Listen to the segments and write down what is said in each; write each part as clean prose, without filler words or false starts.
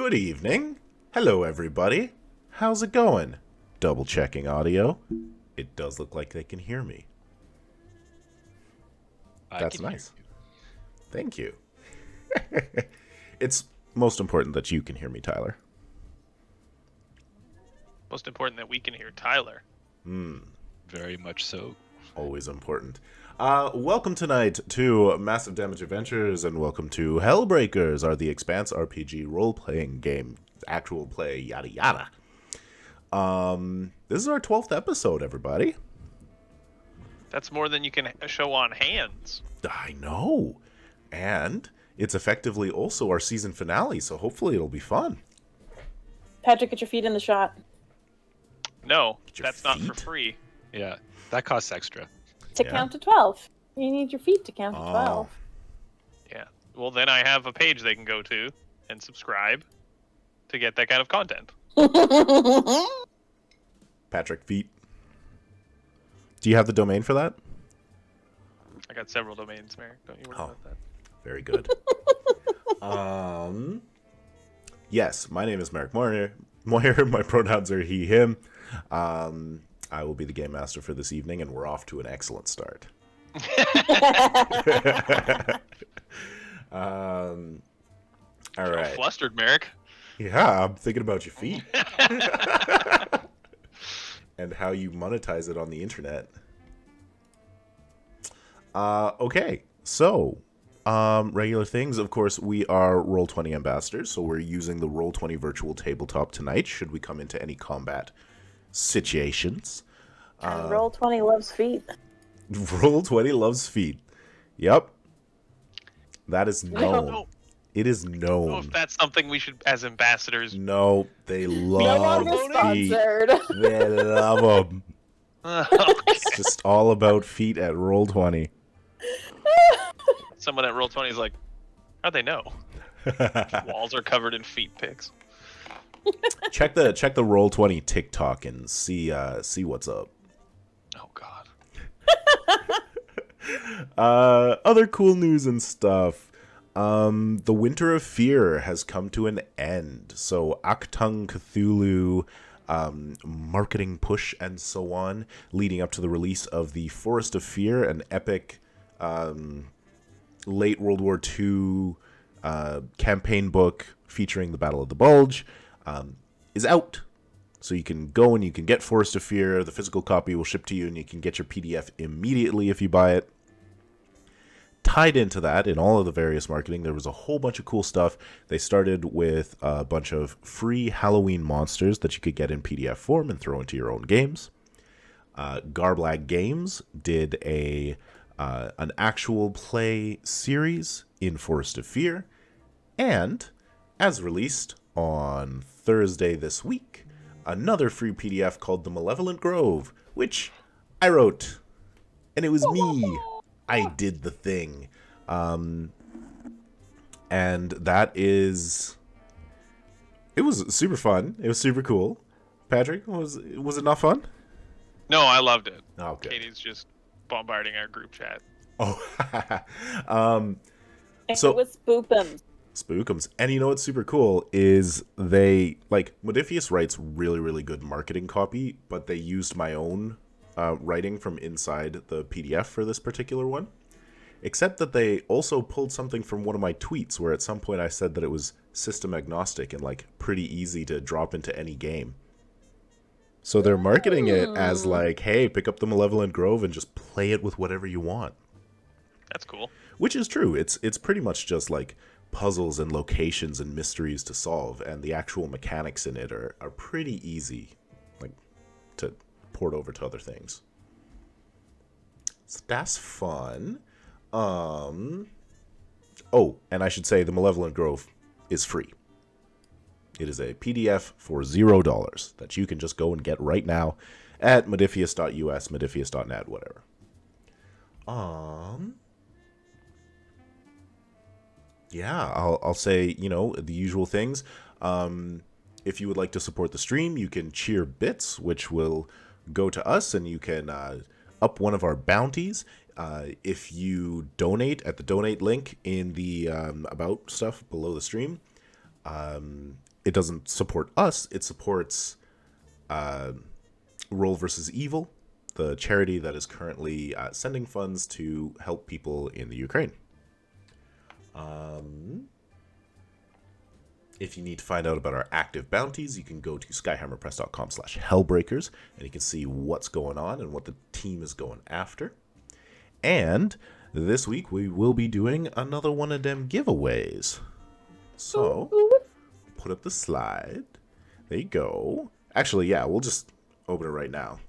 Good evening. Hello, everybody. How's it going? Double checking audio. It does look like they can hear me. That's nice. Thank you. It's most important that you can hear me, Tyler. Most important that we can hear Tyler. Very much so. Always important. Welcome tonight to Massive Damage Adventures, and welcome to Hellbreakers, the Expanse RPG role-playing game. Actual play, yada yada. This is our 12th episode, everybody. That's more than you can show on hands. I know. And it's effectively also our season finale, so hopefully it'll be fun. Patrick, get your feet in the shot. No, that's not for free. Yeah, that costs extra. To count to 12. You need your feet to count to 12. Yeah. Well, then I have a page they can go to and subscribe to get that kind of content. Patrick Feet. Do you have the domain for that? I got several domains, Merrick. Don't you worry about that. Very good. Yes, my name is Merrick Moyer. My pronouns are he, him. I will be the game master for this evening, and we're off to an excellent start. All right. Flustered, Merrick. Yeah, I'm thinking about your feet. And how you monetize it on the internet. Okay, so regular things. Of course, we are Roll20 ambassadors, so we're using the Roll20 virtual tabletop tonight, should we come into any combat situations. Roll20 loves feet. Roll20 loves feet. Yep. That is known. I don't know. It is known. I don't know if that's something we should, as ambassadors. No, they No love longer feet. sponsored. They love them. It's just all about feet at Roll20. Someone at Roll20 is like, how'd they know? Walls are covered in feet pics. Check the Roll20 TikTok and see what's up. Oh God. Other cool news and stuff. The Winter of Fear has come to an end. So Achtung Cthulhu, marketing push and so on, leading up to the release of the Forest of Fear, an epic late World War II campaign book featuring the Battle of the Bulge, is out. So you can go and you can get Forest of Fear. The physical copy will ship to you, and you can get your PDF immediately if you buy it. Tied into that, in all of the various marketing, there was a whole bunch of cool stuff. They started with a bunch of free Halloween monsters that you could get in PDF form and throw into your own games. Garblag Games did an actual play series in Forest of Fear. And, as released on Thursday this week, another free PDF called The Malevolent Grove, which I wrote. And it was me. I did the thing. And that is... It was super fun. It was super cool. Patrick, was it not fun? No, I loved it. Oh, good. Katie's just bombarding our group chat. Oh. It So- was spookums. Spookums. And you know what's super cool is they... Like, Modifius writes really, really good marketing copy, but they used my own writing from inside the PDF for this particular one. Except that they also pulled something from one of my tweets where at some point I said that it was system agnostic and like pretty easy to drop into any game. So they're marketing it as like, hey, pick up the Malevolent Grove and just play it with whatever you want. That's cool. Which is true. It's pretty much just like puzzles and locations and mysteries to solve, and the actual mechanics in it are pretty easy, like, to port over to other things. So that's fun. Oh, and I should say the Malevolent Grove is free. It is a PDF for $0 that you can just go and get right now at modifius.us, modifius.net, whatever. Yeah, I'll say, the usual things. If you would like to support the stream, you can cheer bits, which will go to us, and you can up one of our bounties. If you donate at the donate link in the about stuff below the stream, it doesn't support us. It supports Roll versus Evil, the charity that is currently sending funds to help people in the Ukraine. If you need to find out about our active bounties, you can go to skyhammerpress.com/hellbreakers, and you can see what's going on and what the team is going after. And this week we will be doing another one of them giveaways. So, put up the slide. There you go. Actually, yeah, we'll just open it right now.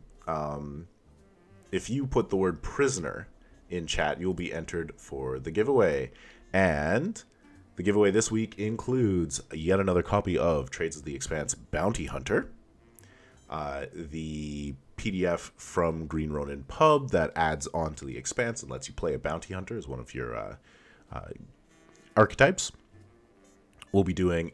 If you put the word prisoner in chat, you'll be entered for the giveaway. And the giveaway this week includes yet another copy of Trades of the Expanse Bounty Hunter, the PDF from Green Ronin Pub that adds on to the Expanse and lets you play a bounty hunter as one of your archetypes. We'll be doing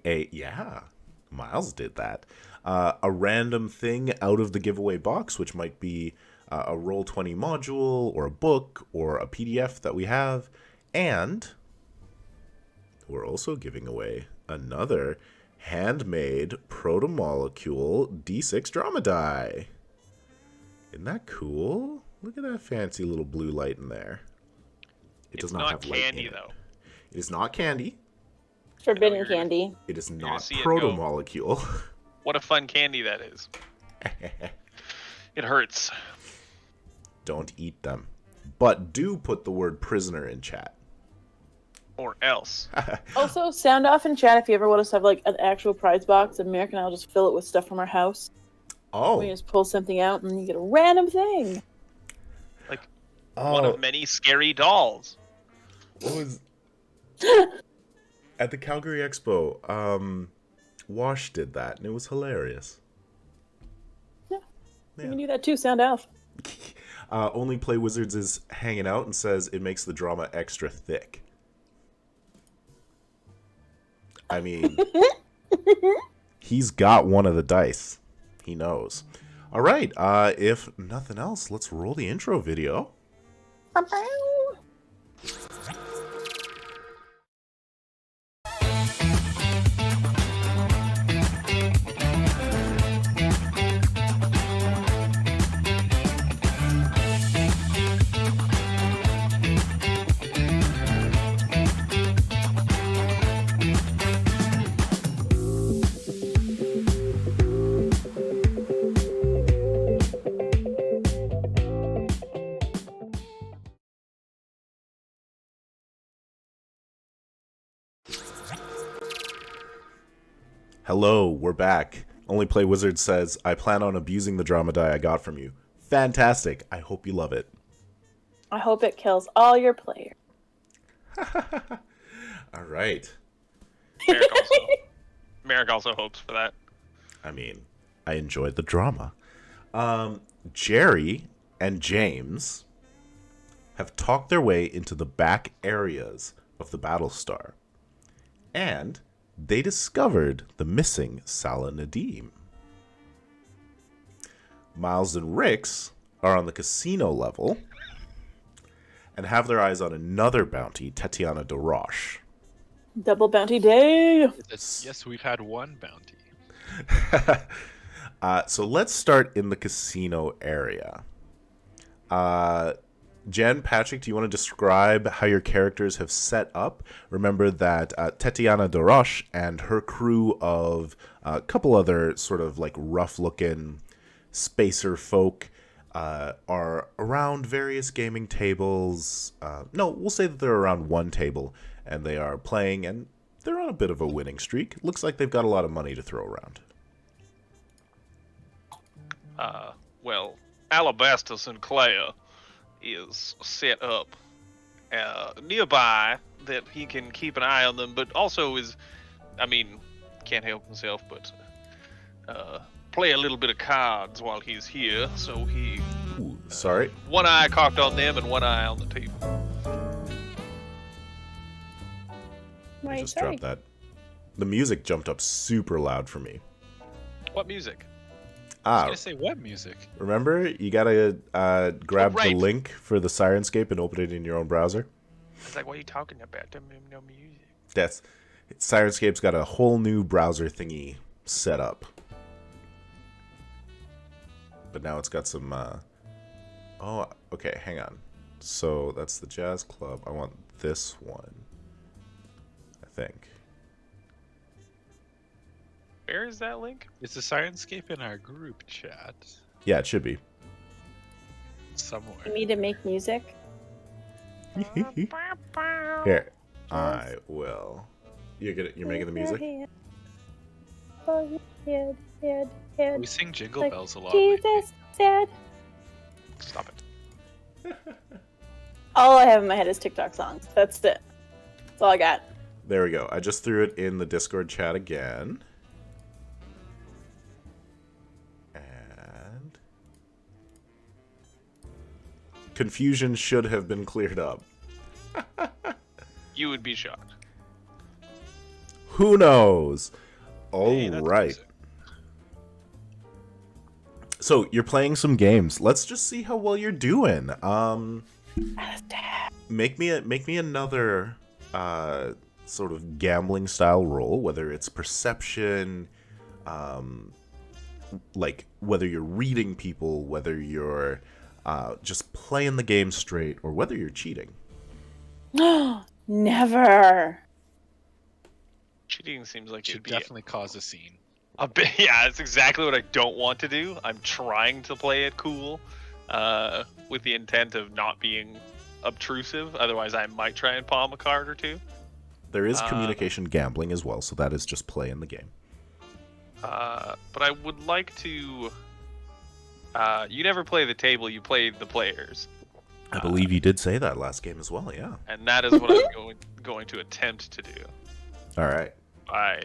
Miles did that. A random thing out of the giveaway box, which might be a Roll20 module or a book or a PDF that we have. And we're also giving away another handmade proto-molecule D6 drama die. Isn't that cool? Look at that fancy little blue light in there. It does not have light in it. It's not candy, though. It is not candy. Forbidden candy. It is not proto-molecule. What a fun candy that is. It hurts. Don't eat them. But do put the word prisoner in chat. Or else. Also, sound off in chat if you ever want us to have like an actual prize box, and American and I'll just fill it with stuff from our house. Oh. We just pull something out and you get a random thing. Like one of many scary dolls. What was at the Calgary Expo, Wash did that and it was hilarious. Yeah. You can do that too, sound off. Only Play Wizards is hanging out and says it makes the drama extra thick. I mean, he's got one of the dice. He knows. All right. If nothing else, let's roll the intro video. Hello, we're back. Only Play Wizard says, I plan on abusing the drama die I got from you. Fantastic. I hope you love it. I hope it kills all your players. All right. Merrick also hopes for that. I mean, I enjoyed the drama. Gerry and James have talked their way into the back areas of the Battlestar. And they discovered the missing Sala Nadeem. Miles and Rix are on the casino level and have their eyes on another bounty, Tatiana de Roche. Double bounty day! Yes, we've had one bounty. So let's start in the casino area. Jen, Patrick, do you want to describe how your characters have set up? Remember that Tatiana de Roche and her crew of a couple other sort of like rough-looking spacer folk are around various gaming tables. No, we'll say that they're around one table, and they are playing, and they're on a bit of a winning streak. Looks like they've got a lot of money to throw around. Well, Alabaster Sinclair is set up nearby that he can keep an eye on them, but also is, I mean, can't help himself but play a little bit of cards while he's here, so he... Ooh, sorry. One eye cocked on them and one eye on the table. I just dropped that. The music jumped up super loud for me. What music? I was gonna say, what music? Remember, you gotta grab the link for the Sirenscape and open it in your own browser. It's like, what are you talking about? No music. Sirenscape's got a whole new browser thingy set up. But now it's got some, oh, okay, hang on. So that's the Jazz Club. I want this one, I think. Where is that link? Is the Sirenscape in our group chat? Yeah, it should be. Somewhere. You need to make music. Here, I will. You're making the music? We sing Jingle Like Bells a lot. Jesus said. Stop it. All I have in my head is TikTok songs. That's it. That's all I got. There we go. I just threw it in the Discord chat again. And confusion should have been cleared up. You would be shocked. Who knows? All Hey, that's right. music. So you're playing some games. Let's just see how well you're doing. Make me another sort of gambling style roll, whether it's perception, like whether you're reading people, whether you're just playing the game straight, or whether you're cheating. Never. Cheating seems like Should it'd be definitely cause a scene. a bit. Yeah, that's exactly what I don't want to do. I'm trying to play it cool, with the intent of not being obtrusive. Otherwise, I might try and palm a card or two. There is communication gambling as well, so that is just playing the game. But I would like to. You never play the table; you play the players, I believe you did say that last game as well, yeah. and that is what I'm going to attempt to do All right. by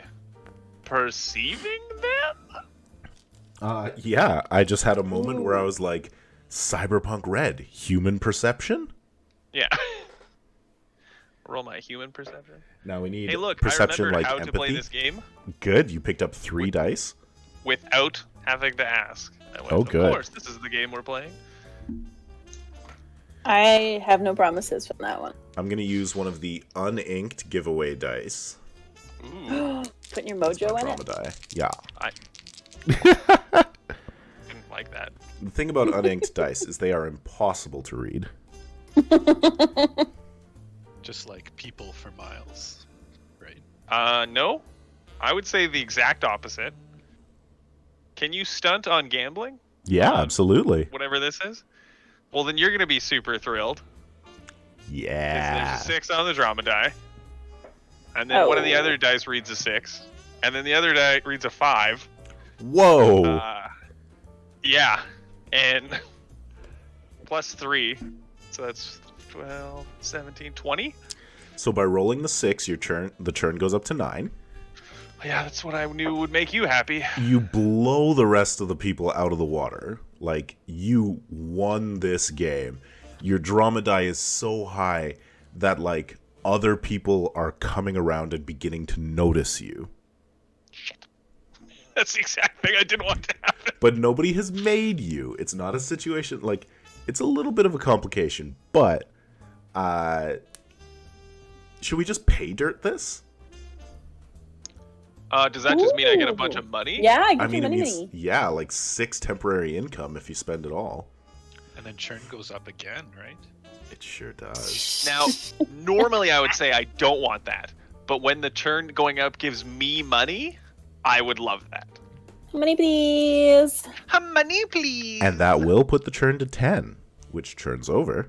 perceiving them. Yeah, I just had a moment where I was like, Cyberpunk Red, human perception? Yeah. Roll my human perception. Now we need Hey, look! perception I remembered like how empathy. to play this game Good, you picked up 3 dice. without having to ask. I went, Oh, of good. course, this is the game we're playing. I have no promises from that one. I'm going to use one of the uninked giveaway dice. Ooh, Putting your mojo in it. Andromeda. Yeah. I didn't like that. The thing about uninked dice is they are impossible to read. Just like people for miles. Right? No. I would say the exact opposite. Can you stunt on gambling? Yeah, absolutely. Whatever this is? Well, then you're going to be super thrilled. Yeah. There's a 6 on the drama die. And then one of the Oh. other dice reads a 6. And then the other die reads a 5. Whoa. Yeah. And plus 3. So that's 12, 17, 20? So by rolling the 6, the turn goes up to 9. Yeah, that's what I knew would make you happy. You blow the rest of the people out of the water. Like, you won this game. Your drama die is so high that, like, other people are coming around and beginning to notice you. Shit. That's the exact thing I didn't want to happen. But nobody has made you. It's not a situation, like, it's a little bit of a complication, but, should we just pay dirt this? Does that just mean I get a bunch of money? Yeah, I I get mean, some it money. means, yeah, like 6 temporary income if you spend it all. And then churn goes up again, right? It sure does. Now, normally I would say I don't want that. But when the turn going up gives me money, I would love that. Money, please. Money, please. And that will put the churn to 10, which churns over.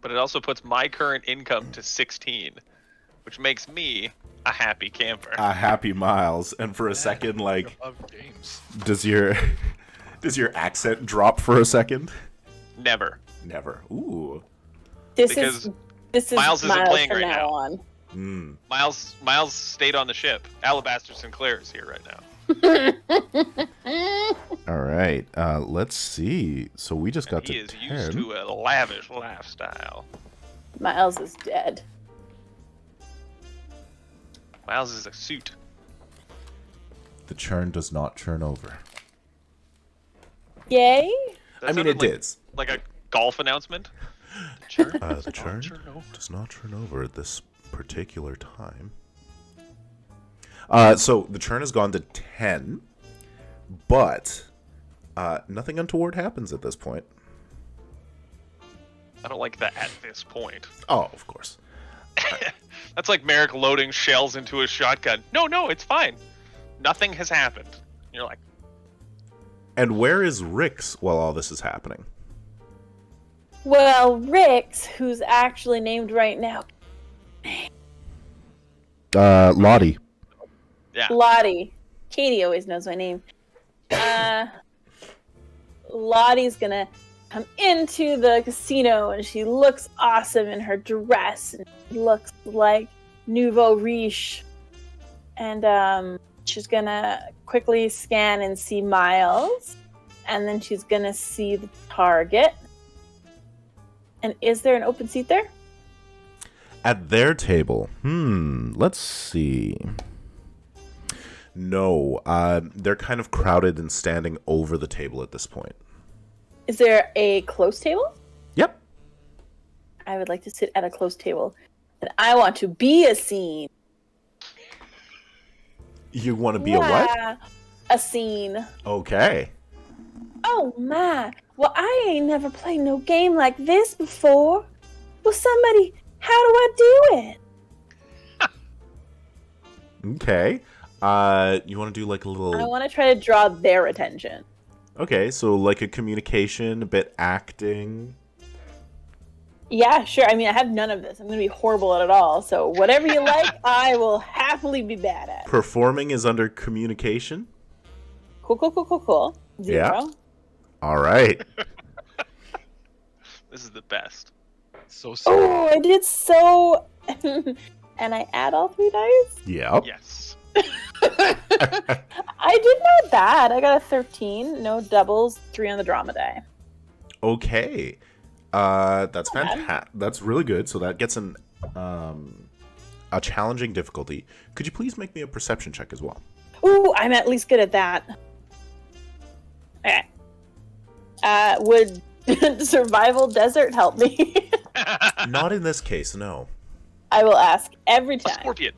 But it also puts my current income to 16, which makes me a happy camper. A happy Miles. And for a second, like, Above James. does your accent drop for a second? Never. Never. Ooh. This Because is Miles isn't Miles playing from right now. on. Mm. Miles stayed on the ship. Alabaster Sinclair is here right now. All right. Let's see. So we just got He to is 10. used to a lavish lifestyle. Miles is dead. Miles is a suit. The churn does not churn over. Yay? That I mean, sounded it like, did. like a golf announcement. The churn The churn does not churn over at this particular time. So the turn has gone to 10, but nothing untoward happens at this point. I don't like that at this point. Oh, of course. That's like Merrick loading shells into a shotgun. No, it's fine. Nothing has happened. You're like... And where is Rix while all this is happening? Well, Rix, who's actually named right now... Lottie. Yeah. Lottie. Katie always knows my name. Lottie's gonna come into the casino, and she looks awesome in her dress, and she looks like nouveau riche. And she's gonna quickly scan and see Miles, and then she's gonna see the target. And is there an open seat there? At their table. Let's see. No, they're kind of crowded and standing over the table at this point. Is there a close table? Yep. I would like to sit at a close table. And I want to be a scene. You want to be a what? A scene. Okay. Oh my. Well, I ain't never played no game like this before. Well, somebody, how do I do it? Okay. You want to do like a little... I want to try to draw their attention. Okay, so like a communication, a bit acting. Yeah, sure. I mean, I have none of this. I'm going to be horrible at it all. So whatever you like, I will happily be bad at. Performing is under communication. Cool. 0. Yeah. All right. This is the best. So Oh, I did so... And I add all 3 dice? Yep. Yes. I did not bad. I got a 13. No doubles. 3 on the drama die. Okay. That's Not bad. fantastic. That's really good. So that gets an a challenging difficulty. Could you please make me a perception check as well? Ooh, I'm at least good at that. Okay. Would survival desert help me? Not in this case, no. I will ask every A time. scorpion.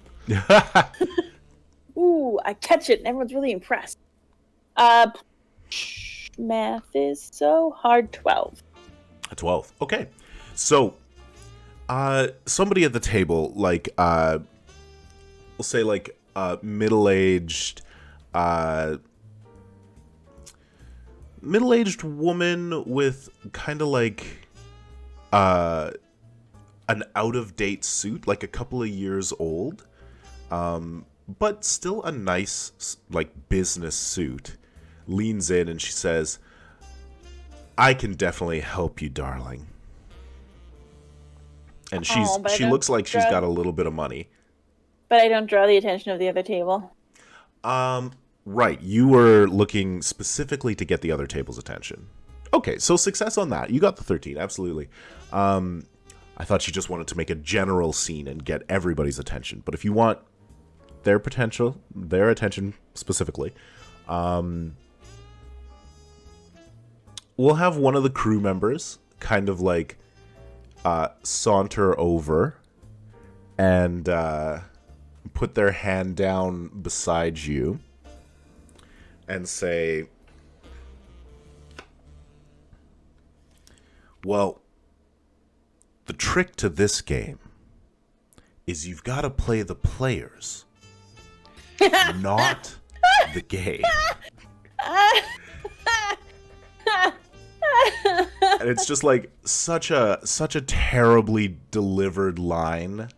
Ooh, I catch it and everyone's really impressed. Math is so hard. 12. A 12. Okay. So, somebody at the table, like, we'll say, like, middle-aged woman with kind of like, an out-of-date suit, like a couple of years old, but still a nice, like, business suit, leans in and she says, "I can definitely help you, darling." And she looks like she's got a little bit of money. But I don't draw the attention of the other table. Right. You were looking specifically to get the other table's attention. Okay, so success on that. You got the 13, absolutely. I thought you just wanted to make a general scene and get everybody's attention. But if you want their attention specifically, we'll have one of the crew members kind of like saunter over and put their hand down beside you and say, "Well, the trick to this game is you've got to play the players, not the game." And it's just like such a terribly delivered line,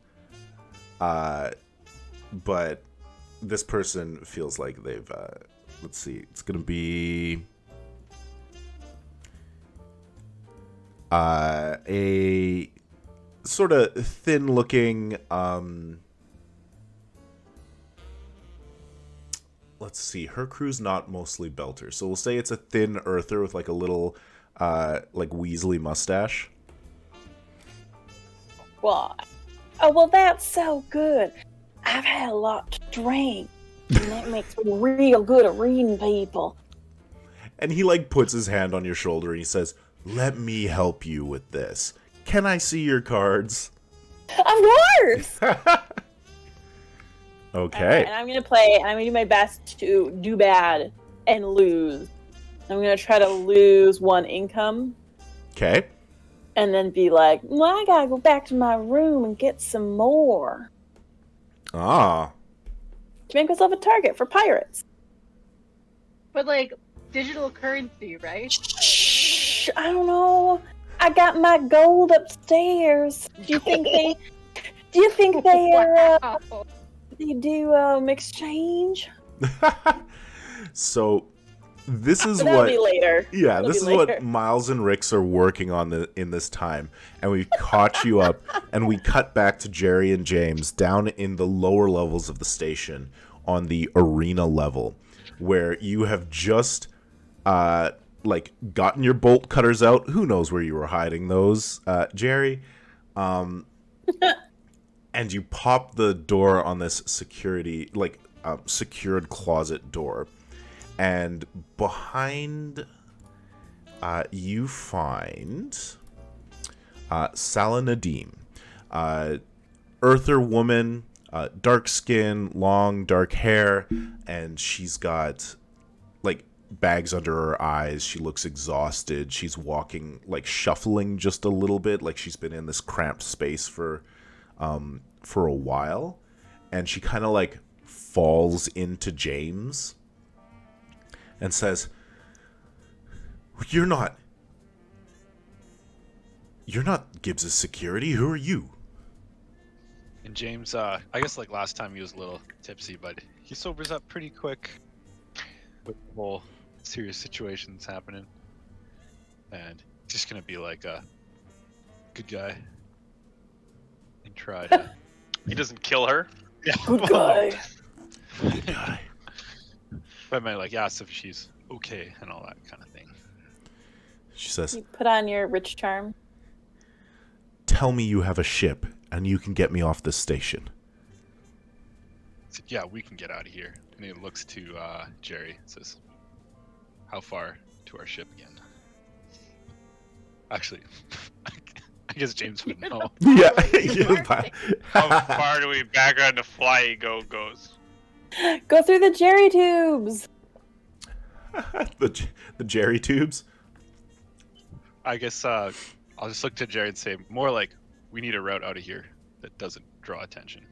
but this person feels like they've let's see, it's gonna be a sort of thin looking let's see, her crew's not mostly belters, so we'll say it's a thin earther with like a little like Weasley mustache. Well, that's so good. I've had a lot to drink, and that makes me real good at reading people. And he like puts his hand on your shoulder and he says, "Let me help you with this. Can I see your cards?" Of course! Okay. And I'm going to do my best to do bad and lose. I'm going to try to lose 1 income. Okay. And then be like, well, I gotta go back to my room and get some more. Ah. To make myself a target for pirates. But like digital currency, right? Shh, I don't know. I got my gold upstairs. Do you think they Wow. they do exchange? So this is That'll what be later. Yeah, That'll this be is later. what Miles and Rix are working on in this time, and we've caught you up, and we cut back to Gerry and James down in the lower levels of the station on the arena level, where you have just gotten your bolt cutters out. Who knows where you were hiding those, Gerry? And you pop the door on this security, secured closet door. And behind, you find Sala Nadeem, Earther woman, dark skin, long dark hair, and she's got bags under her eyes. She looks exhausted. She's walking, shuffling just a little bit, like she's been in this cramped space for a while, and she kind of falls into James. And says, You're not Gibbs' security. Who are you? And James, I guess last time he was a little tipsy, but he sobers up pretty quick with the whole serious situations happening. And just gonna be like a good guy and try to... He doesn't kill her? Yeah. Good guy. Good guy. But I might ask if she's okay and all that kind of thing. She says, You put on your rich charm. Tell me you have a ship, and you can get me off this station. I said, yeah, we can get out of here. And he looks to Gerry and says, how far to our ship again? Actually, I guess James would know. Yeah. How far do we back on the fly goes? Go through the Gerry tubes. the Gerry tubes. I guess I'll just look to Gerry and say, more like, we need a route out of here that doesn't draw attention.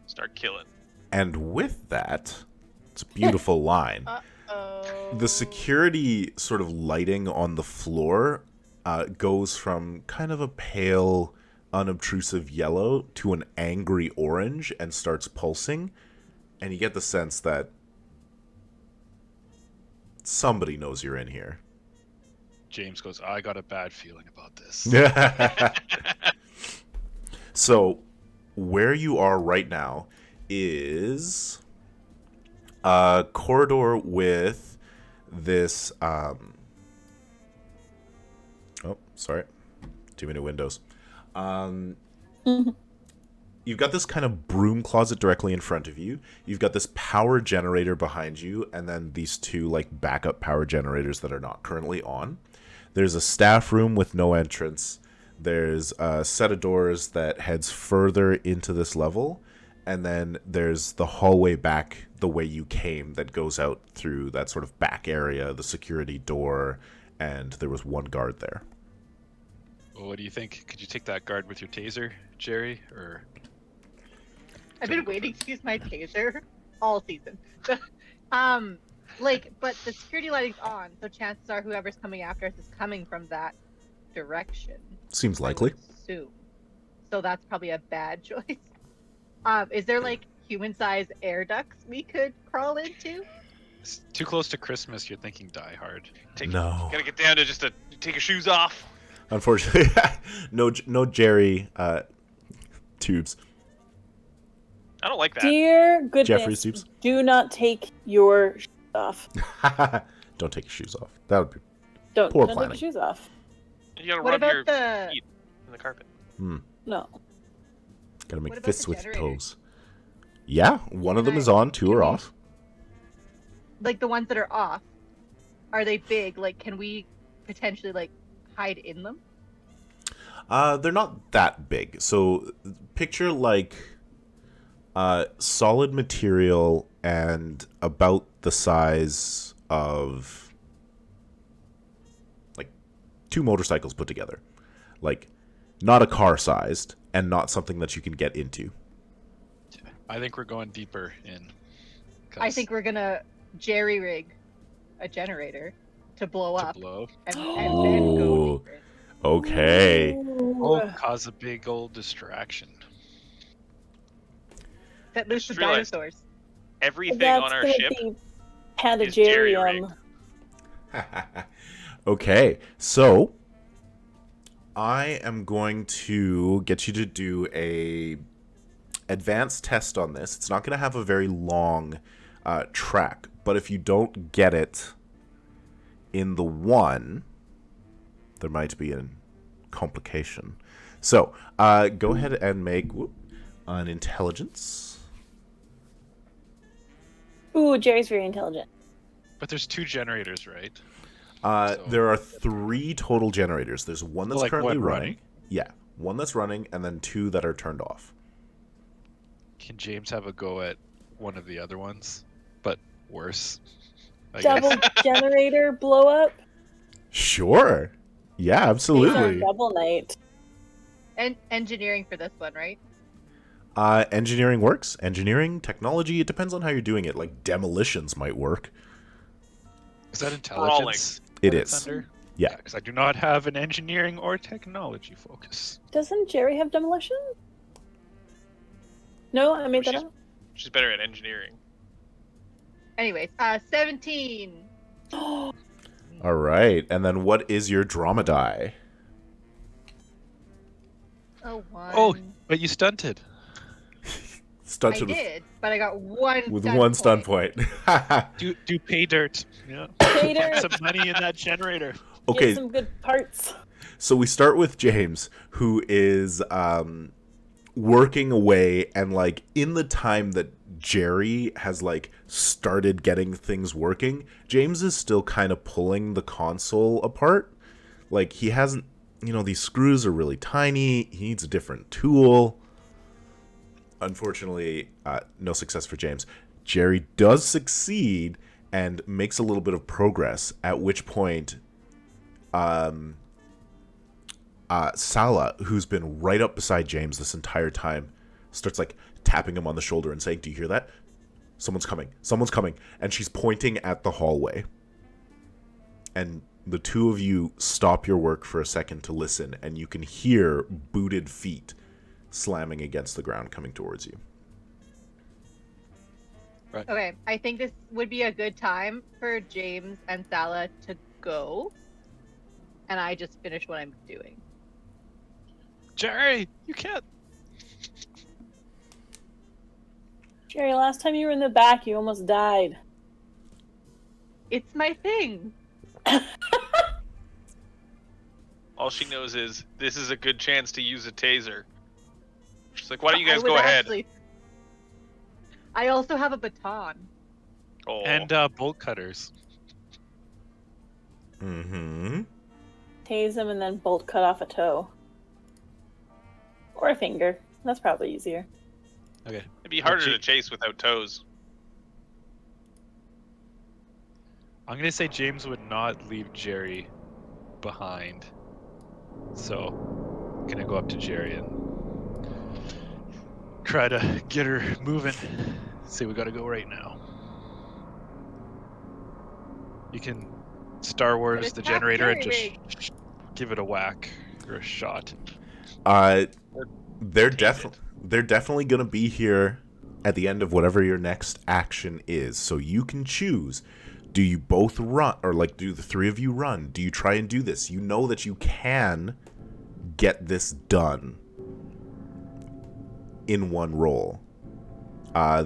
Start killing. And with that, it's a beautiful line. Uh-oh. The security sort of lighting on the floor goes from kind of a pale, unobtrusive yellow to an angry orange and starts pulsing. And you get the sense that somebody knows you're in here. James goes, I got a bad feeling about this. So, where you are right now is a corridor with this sorry, too many windows. You've got this kind of broom closet directly in front of you. You've got this power generator behind you, and then these two backup power generators that are not currently on. There's a staff room with no entrance. There's a set of doors that heads further into this level, and then there's the hallway back the way you came that goes out through that sort of back area, the security door, and there was one guard there. Well, what do you think? Could you take that guard with your taser, Gerry, or... I've been waiting to use my taser all season. But the security lighting's on, so chances are whoever's coming after us is coming from that direction. Seems likely. I would assume. So that's probably a bad choice. Is there human-sized air ducts we could crawl into? It's too close to Christmas, you're thinking Die Hard. No. Gotta get down to just to take your shoes off. Unfortunately, no Gerry tubes. I don't like that. Dear goodness, Jeffrey's tubes. do not take your shoes off. Don't take your shoes off. That would be Don't poor take planning. your shoes off. You gotta What rub about your the feet in the carpet. No. Gotta make What about fists the with your generators? toes. Yeah, one of them is on, two are off. the ones that are off? Are they big? Can we potentially hide in them? They're not that big. So picture like solid material and about the size of like 2 motorcycles put together. Like not a car sized and not something that you can get into. I think we're going deeper in. I think we're gonna jerry rig a generator to blow up blow. and then go Ooh. deeper. Okay. Oh, cause a big old distraction. Set loose Just the realized- dinosaurs. Everything That's on our gonna ship be is Pandagerium. jerry-rigged. Okay, so I am going to get you to do a advanced test on this. It's not going to have a very long track, but if you don't get it in the one, there might be a complication. So go ahead and make an intelligence. Ooh, Jerry's very intelligent. But there's 2 generators, right? There are 3 total generators. There's one that's Like currently one running. running? Yeah, one that's running, and then 2 that are turned off. Can James have a go at one of the other ones, but worse? I Double guess. generator blow up. Sure. Yeah, These are absolutely. double night. And engineering for this one, right? Engineering works. Engineering, technology, it depends on how you're doing it. Like demolitions might work. Is that intelligence? It that it's is. under? Yeah. Because I do not have an engineering or technology focus. Doesn't Jerry have demolition? No, I made that She's- up. She's better at engineering. Anyways, 17. All right. And then what is your drama die? Oh, 1. Oh, but you stunted. I Stunted did, but I got 1 with stun one stun point. point. Do pay dirt. Yeah. Pay dirt. Get some money in that generator. Okay, Get some good parts. so we start with James, who is working away, and like in the time that Gerry has like started getting things working, James is still kind of pulling the console apart. Like he hasn't, these screws are really tiny. He needs a different tool. Unfortunately, no success for James. Gerry does succeed and makes a little bit of progress, at which point Sala, who's been right up beside James this entire time, starts like tapping him on the shoulder and saying, "Do you hear that? Someone's coming. Someone's coming." And she's pointing at the hallway. And the 2 of you stop your work for a second to listen, and you can hear booted feet slamming against the ground coming towards you. Okay, I think this would be a good time for James and Sala to go. And I just finish what I'm doing. Gerry, you can't. Jerry, last time you were in the back, you almost died. It's my thing. All she knows is this is a good chance to use a taser. She's like, why don't you guys I go was ahead? actually- I also have a baton. Oh. And bolt cutters. Mm-hmm. Tase him and then bolt cut off a toe. Or a finger. That's probably easier. Okay. It'd be harder Well, to chase without toes. I'm gonna say James would not leave Gerry behind. So, gonna go up to Gerry and try to get her moving. Say we gotta go right now. You can Star Wars the attack generator and Gerry just give it a whack or a shot. They're Tape it. they're definitely gonna be here at the end of whatever your next action is. So you can choose. Do you both run, or like do the 3 of you run? Do you try and do this? You know that you can get this done in one roll. My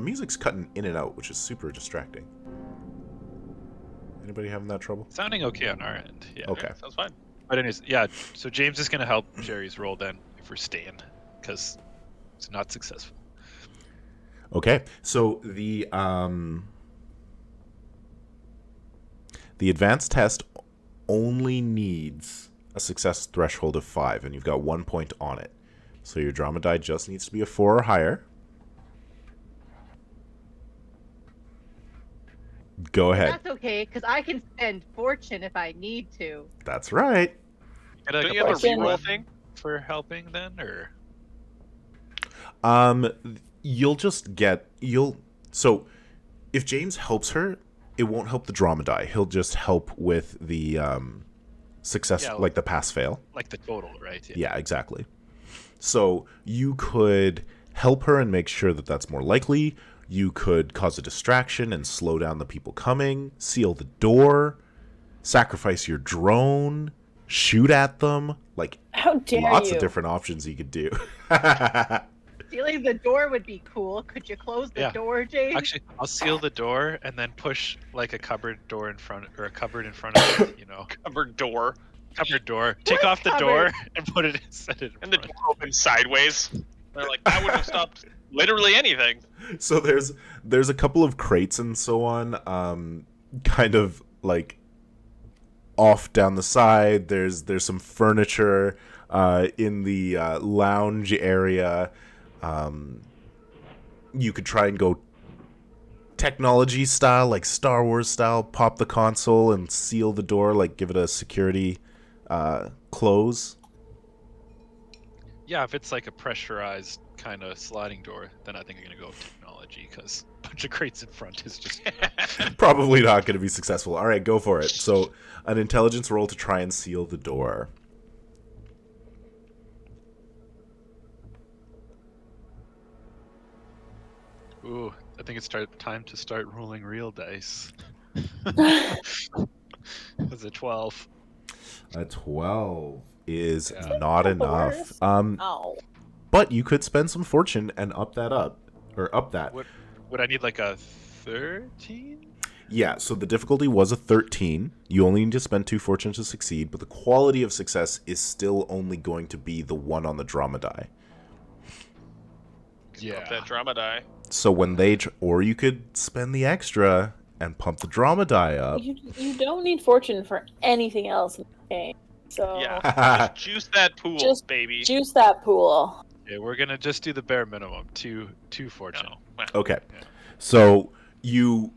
music's cutting in and out, which is super distracting. Anybody having that trouble? Sounding okay on our end. Yeah. Okay. Sounds fine. But anyways, yeah. So James is gonna help Jerry's roll then if we're staying, because it's not successful. Okay, so the advanced test only needs a success threshold of 5, and you've got 1 point on it. So your drama die just needs to be a 4 or higher. Go ahead. That's okay, because I can spend fortune if I need to. That's right. Get like Don't you have a question. reroll thing? for helping then, or So if James helps her, it won't help the drama die. He'll just help with the success, Yeah, like the pass fail. like the total, right? Yeah, exactly. So you could help her and make sure that that's more likely. You could cause a distraction and slow down the people coming, seal the door, sacrifice your drone, shoot at them. Like, How dare lots you? of different options you could do. Sealing the door would be cool. Could you close the Yeah. door, James? Actually, I'll seal the door and then push like a cupboard door in front, or a cupboard in front of it. You know, Cupboard door. cupboard door. Take off the door and put it, set it in And the front. door opens sideways. They're like, that would have stopped literally anything. So there's a couple of crates and so on, kind of like off down the side. There's some furniture in the lounge area. You could try and go technology style, like Star Wars style, pop the console and seal the door, like give it a security close. Yeah, if it's like a pressurized kind of sliding door, then I think I'm gonna go with technology, because a bunch of crates in front is just Probably not going to be successful. All right, go for it. So an intelligence roll to try and seal the door. Ooh, I think it's time to start rolling real dice. That's a 12. A 12 is Yeah. not Not the enough. worst. Um, Oh. but you could spend some fortune and up that. Would I need like a 13? Yeah, so the difficulty was a 13. You only need to spend 2 fortune to succeed, but the quality of success is still only going to be the 1 on the drama die. Yeah. Pump that drama die. So when or you could spend the extra and pump the drama die up. You don't need fortune for anything else in the game. So Yeah. Just juice that pool, Just baby. juice that pool. Okay, we're gonna just do the bare minimum. Two fortune. No. Well, Okay. So you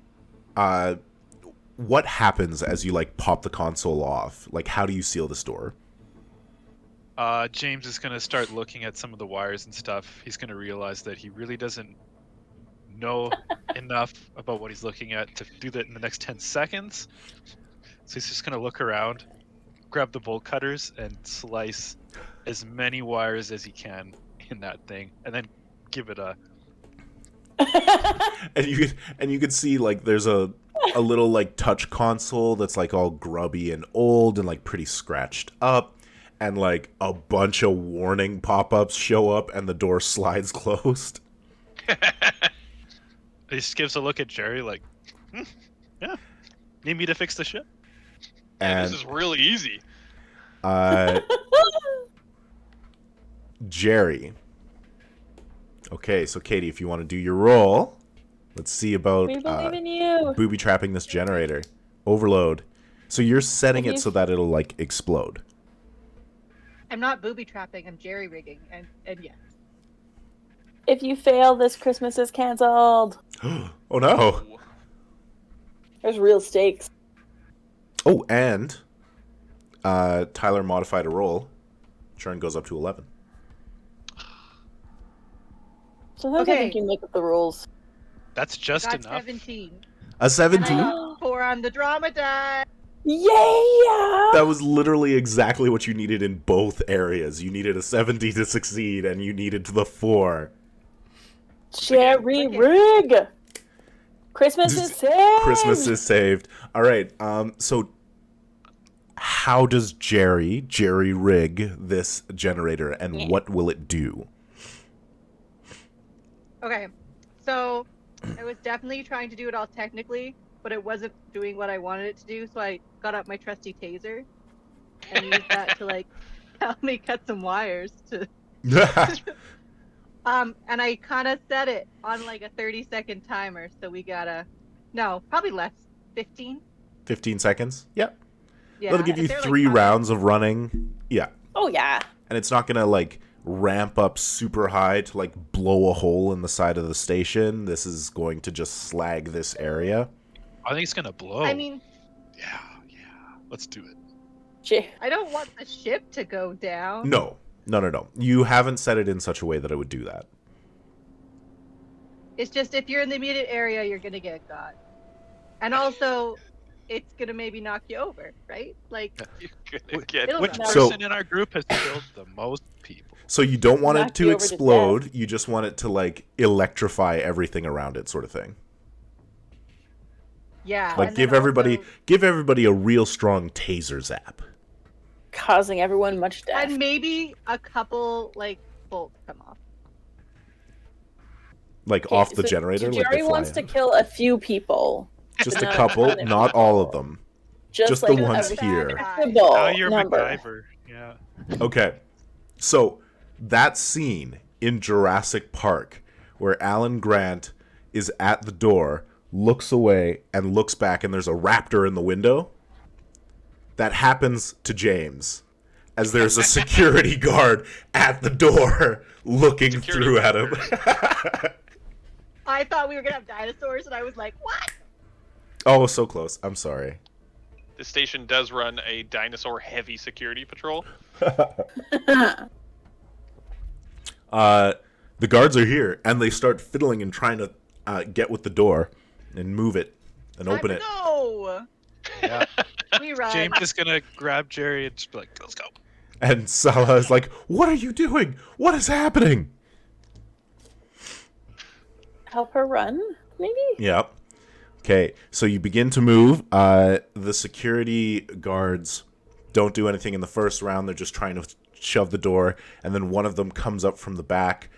what happens as you like pop the console off? Like how do you seal this door? James is gonna start looking at some of the wires and stuff. He's gonna realize that he really doesn't know enough about what he's looking at to do that in the next 10 seconds. So he's just gonna look around, grab the bolt cutters, and slice as many wires as he can in that thing, and then give it a And you could see like there's a little like touch console that's like all grubby and old and like pretty scratched up, and like a bunch of warning pop-ups show up and the door slides closed. He just gives a look at Gerry like, yeah, need me to fix the ship? yeah, And this is really easy. Gerry. Okay, so Katie, if you want to do your roll, let's see about We believe in you. booby trapping this generator. Overload. So you're setting it so that it'll like explode. I'm not booby trapping. I'm jerry rigging, and yeah. If you fail, this Christmas is canceled. Oh no. There's real stakes. Oh, and Tyler modified a roll. Churn goes up to 11. Sometimes I Okay. think you make up the rules. That's just Got enough. 17. A 17? And I got 4 on the drama die. Yeah! That was literally exactly what you needed in both areas. You needed a 70 to succeed, and you needed the 4. Jerry Okay. Rig! Christmas is saved! Christmas is saved. All right. So how does Gerry rig this generator, and Yeah. what will it do? Okay, so I was definitely trying to do it all technically, but it wasn't doing what I wanted it to do, so I got out my trusty taser and used that to like help me cut some wires to and I kind of set it on like a 30-second timer, so we got probably less, 15. 15 seconds? Yep. Yeah, That'll give you if they're, like, 3 coming- rounds of running. Yeah. Oh yeah. And it's not going to, like, ramp up super high to, like, blow a hole in the side of the station. This is going to just slag this area. I think it's gonna blow. I mean, yeah. Let's do it. I don't want the ship to go down. No. You haven't set it in such a way that it would do that. It's just if you're in the immediate area, you're gonna get got. And also, it's gonna maybe knock you over, right? Like, You're gonna get it'll Which knock- So- person in our group has killed the most people? So you don't want it Knock to you over to explode. You just want it to, like, electrify everything around it, sort of thing. yeah. Like, and give then everybody also- a real strong taser zap. Causing everyone much death. and maybe a couple like bolts come off. Like, Okay, off the so generator. like Gerry they fly wants to in. kill a few people. Just a not couple, ton of not all of people. them. Just, Just the like ones a here. respectable Now you're number. MacGyver. Yeah. Okay. So, that scene in Jurassic Park where Alan Grant is at the door, looks away, and looks back, and there's a raptor in the window. That happens to James, as there's a security guard at the door looking Security through at him. I thought we were gonna have dinosaurs, and I was like, what? Oh, so close. I'm sorry. The station does run a dinosaur-heavy security patrol. The guards are here, and they start fiddling and trying to get with the door and move it and open it. No. Yeah. We run. James is gonna grab Gerry and just be like, "Let's go." And Sala is like, "What are you doing? What is happening?" Help her run, maybe? Yep. Okay, so you begin to move. The security guards don't do anything in the first round. They're just trying to shove the door, and then one of them comes up from the back.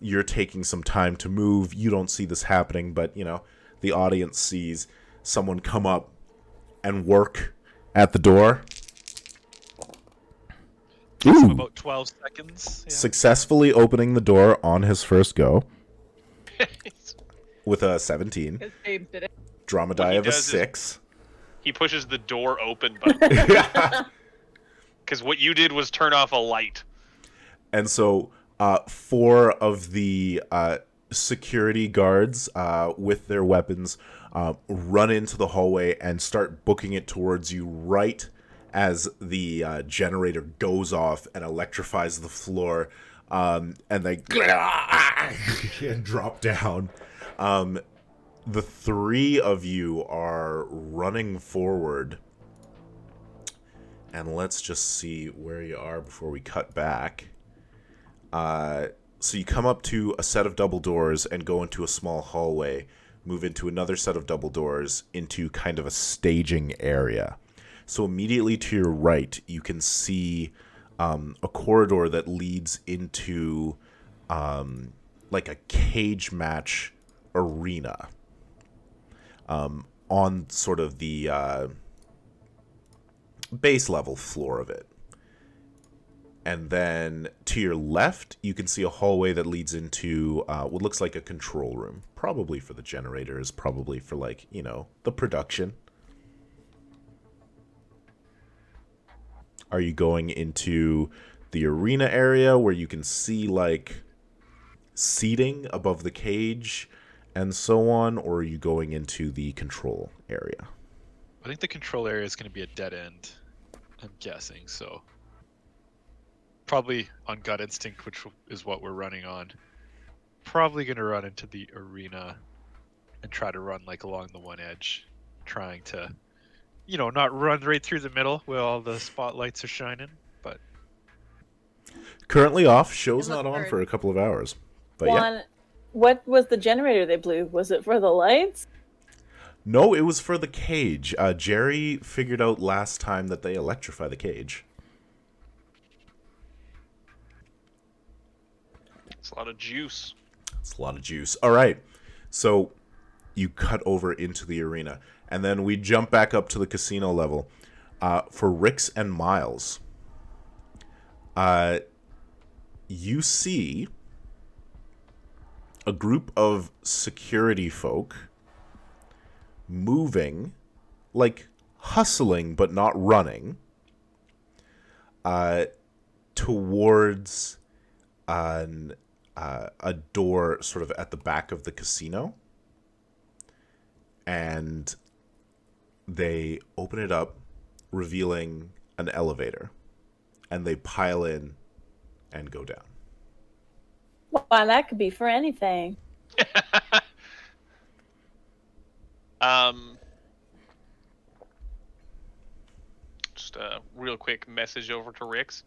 You're taking some time to move. You don't see this happening, but, you know, the audience sees someone come up and work at the door. Takes him Ooh. about 12 seconds. Yeah. Successfully opening the door on his first go with a 17. Because James did it. Drama What die he of a does is- 6. He pushes the door open button because what you did was turn off a light. And so 4 of the security guards with their weapons run into the hallway and start booking it towards you right as the generator goes off and electrifies the floor, and they and drop down. The 3 of you are running forward, and let's just see where you are before we cut back. So you come up to a set of double doors and go into a small hallway, move into another set of double doors into kind of a staging area. So immediately to your right, you can see a corridor that leads into like a cage match arena on sort of the base level floor of it. And then to your left, you can see a hallway that leads into what looks like a control room. Probably for the generators, probably for, like, you know, the production. Are you going into the arena area where you can see, like, seating above the cage and so on? Or are you going into the control area? I think the control area is going to be a dead end. I'm guessing so. Probably on gut instinct, which is what we're running on. Probably going to run into the arena and try to run like along the one edge, trying to, you know, not run right through the middle where all the spotlights are shining. But Currently off. Show's It not looks on very- for a couple of hours. But yeah. Juan, what was the generator they blew? Was it for the lights? No, it was for the cage. Gerry figured out last time that they electrify the cage. It's a lot of juice. It's a lot of juice. All right. So you cut over into the arena. And then we jump back up to the casino level. For Rix and Miles, you see a group of security folk moving, like, hustling but not running towards a door sort of at the back of the casino, and they open it up, revealing an elevator, and they pile in and go down. Wow, that could be for anything. Just a real quick message over to Rix.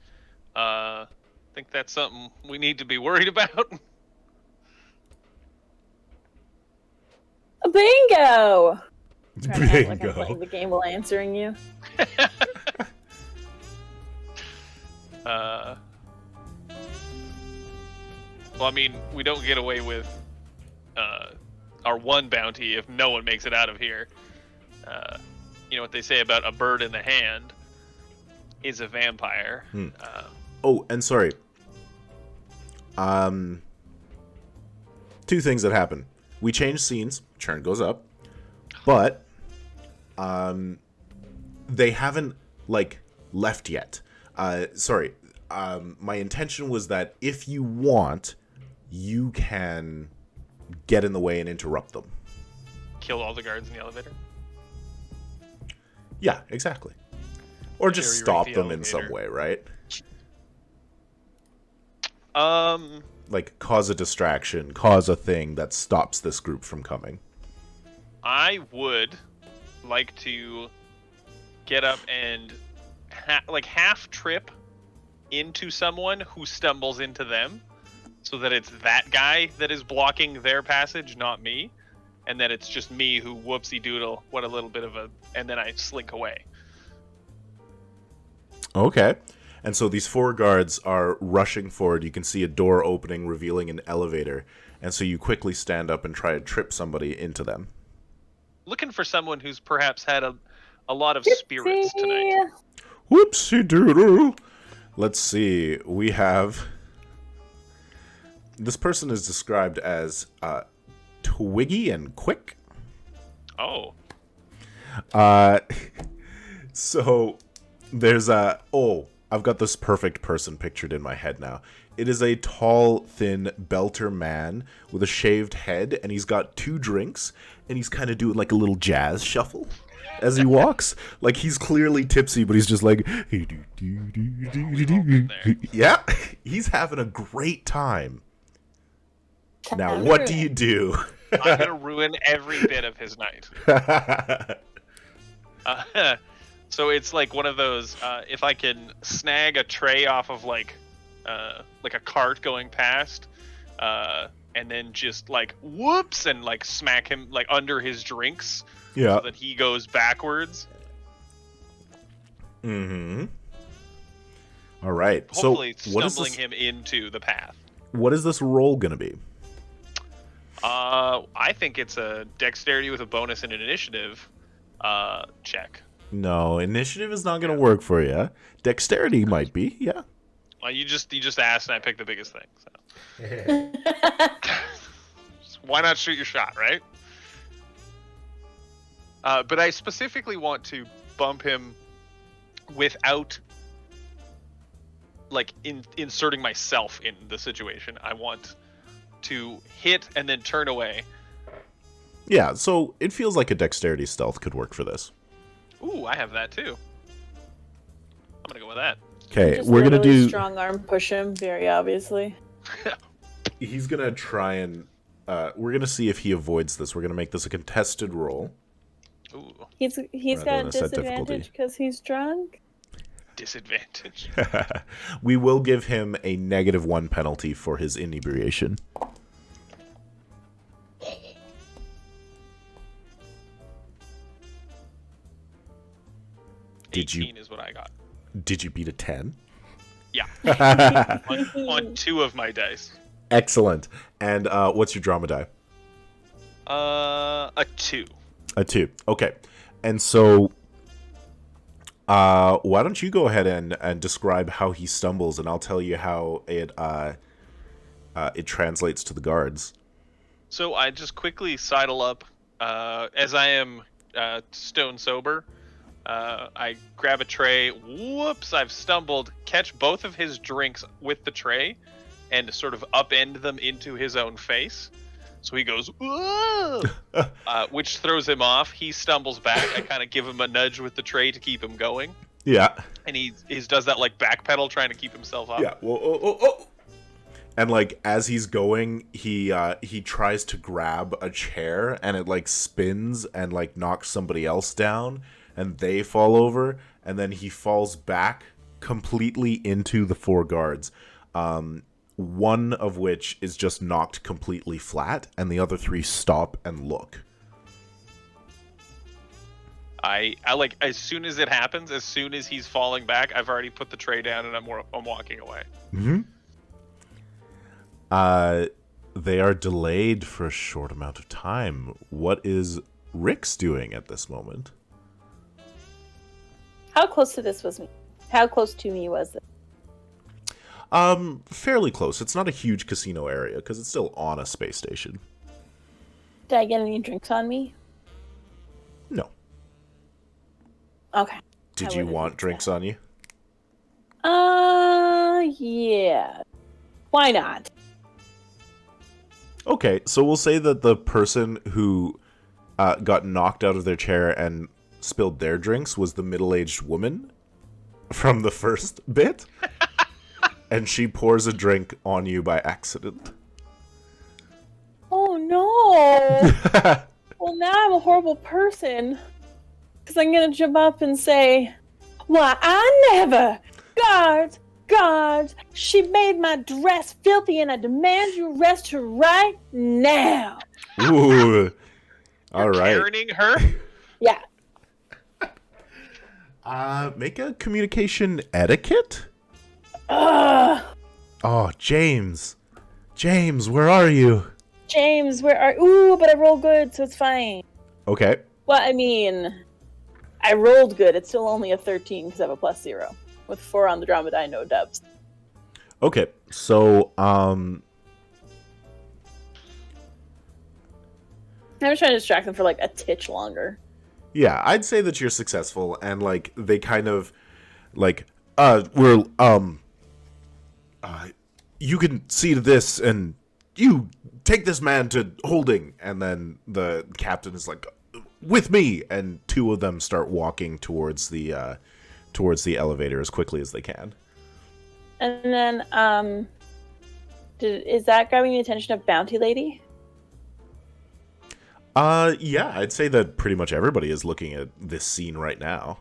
I think that's something we need to be worried about. Bingo! Trying to act like I'm Bingo. playing the game while answering you. Well, I mean, we don't get away with our one bounty if no one makes it out of here. You know what they say about a bird in the hand is a vampire. Oh, and sorry. Two things that happen. We change scenes, churn goes up, but they haven't left yet. Sorry. My intention was that if you want, you can get in the way and interrupt them. Kill all the guards in the elevator? Yeah, exactly. Or just Gerry stop rate the them in some elevator. way, right? Um, Like, cause a distraction, cause a thing that stops this group from coming. I would like to get up and half trip into someone who stumbles into them, so that it's that guy that is blocking their passage, not me, and then it's just me who whoopsie doodle, what a little bit of a, and then I slink away. Okay. And so these four guards are rushing forward. You can see a door opening, revealing an elevator. And so you quickly stand up and try to trip somebody into them. Looking for someone who's perhaps had a lot of spirits tonight. Whoopsie doodle. Let's see. We have... This person is described as twiggy and quick. Oh. So there's I've got this perfect person pictured in my head now. It is a tall, thin belter man with a shaved head, and he's got two drinks, and he's kind of doing like a little jazz shuffle as he walks. Like, he's clearly tipsy, but he's just like... Yeah, he's having a great time. Now, what do you do? I'm gonna ruin every bit of his night. So it's like one of those, if I can snag a tray off of like a cart going past, and then just like whoops and like smack him like under his drinks, Yeah. so that he goes backwards. Mm-hmm. All right. Hopefully So what is stumbling this, him into the path. what is this roll gonna be? I think it's a dexterity with a bonus and an initiative check. No, initiative is not gonna work for you. Dexterity might be, yeah. Well, you just asked and I picked the biggest thing. So. Why not shoot your shot, right? But I specifically want to bump him without like inserting myself in the situation. I want to hit and then turn away. Yeah, so it feels like a dexterity stealth could work for this. Ooh, I have that too. I'm gonna go with that. Okay, Just we're gonna literally do. strong arm push him, very obviously. He's gonna try and. We're gonna see if he avoids this. We're gonna make this a contested roll. Ooh, He's Rather than got a set difficulty. disadvantage because he's drunk. disadvantage. We will give him a -1 penalty for his inebriation. Did you- 18 is what I got. Did you beat a 10? Yeah. on 2 of my dice. Excellent. And what's your drama die? A 2. A 2. Okay. And so, why don't you go ahead and describe how he stumbles, and I'll tell you how it translates to the guards. So I just quickly sidle up, as I am stone sober. I grab a tray. Whoops! I've stumbled. Catch both of his drinks with the tray, and sort of upend them into his own face. So he goes, "Whoa!" Which throws him off. He stumbles back. I kind of give him a nudge with the tray to keep him going. Yeah. And he does that like backpedal, trying to keep himself up. Yeah. Whoa, oh. And like as he's going, he tries to grab a chair, and it like spins and like knocks somebody else down, and they fall over, and then he falls back completely into the 4 guards. One of which is just knocked completely flat, and the other 3 stop and look. I like, as soon as it happens, as soon as he's falling back, I've already put the tray down and I'm walking away. Mm-hmm. They are delayed for a short amount of time. What is Rick's doing at this moment? How close to this was me? How close to me was this? Fairly close. It's not a huge casino area because it's still on a space station. Did I get any drinks on me? No. Okay. Did you want drinks on you? Yeah. Why not? Okay, so we'll say that the person who got knocked out of their chair and spilled their drinks was the middle-aged woman from the first bit. And she pours a drink on you by accident. Oh no! Well, now I'm a horrible person. Because I'm going to jump up and say, why, I never! Guard! She made my dress filthy and I demand you arrest her right now! Ooh. All right. Karening her? Yeah. Make a communication etiquette? Ugh! Oh, James. James, where are you? James, where are... Ooh, but I rolled good, so it's fine. Okay. Well, I mean... I rolled good. It's still only a 13 because I have a +0. With 4 on the drama die, no dubs. Okay, so, I'm just trying to distract them for like a titch longer. yeah, I'd say that you're successful, and, like, they kind of, like, you can see to this, and you take this man to holding, and then the captain is like, with me, and 2 of them start walking towards the elevator as quickly as they can. And then, is that grabbing the attention of Bounty Lady? Yeah, I'd say that pretty much everybody is looking at this scene right now.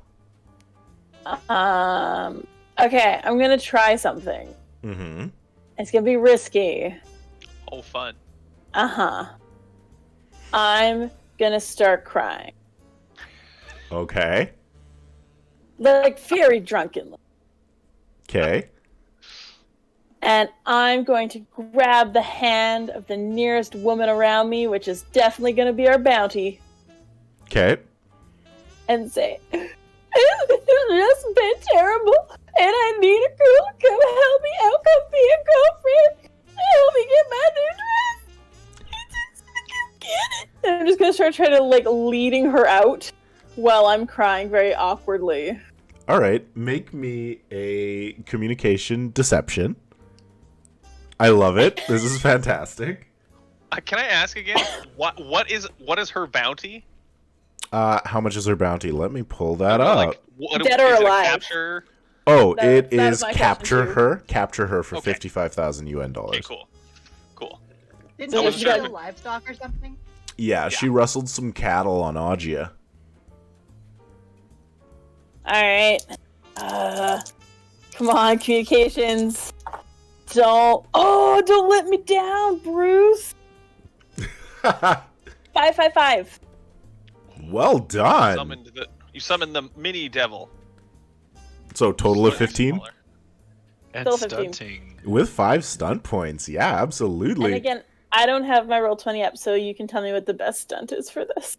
Okay, I'm gonna try something. Mm-hmm. It's gonna be risky. Oh, fun. I'm gonna start crying. Okay. Like, very drunkenly. Okay. And I'm going to grab the hand of the nearest woman around me, which is definitely going to be our bounty, Okay. and say, "It's just been terrible, and I need a girl to come help me out, come be a girlfriend, help me get my new dress. Get it." And I'm just going to start trying to, like, leading her out while I'm crying very awkwardly. All right. Make me a communication deception. I love it. This is fantastic. Can I ask again? What is her bounty? How much is her bounty? Let me pull that Like, up. Dead or is it a alive? capture? Oh, That- it that is is my capture question, too. her. Capture her for Okay. 55,000 UN dollars. Okay, cool. Didn't So you wasn't steal sure if it- livestock or something? Yeah, she rustled some cattle on Agia. Alright. Come on, communications. Don't let me down, Bruce. 555. Well done. You summoned the mini devil. So total of Slightly 15 smaller. And Still 15. stunting. with 5 stunt points. Yeah, absolutely. And again, I don't have my roll 20 up, so you can tell me what the best stunt is for this.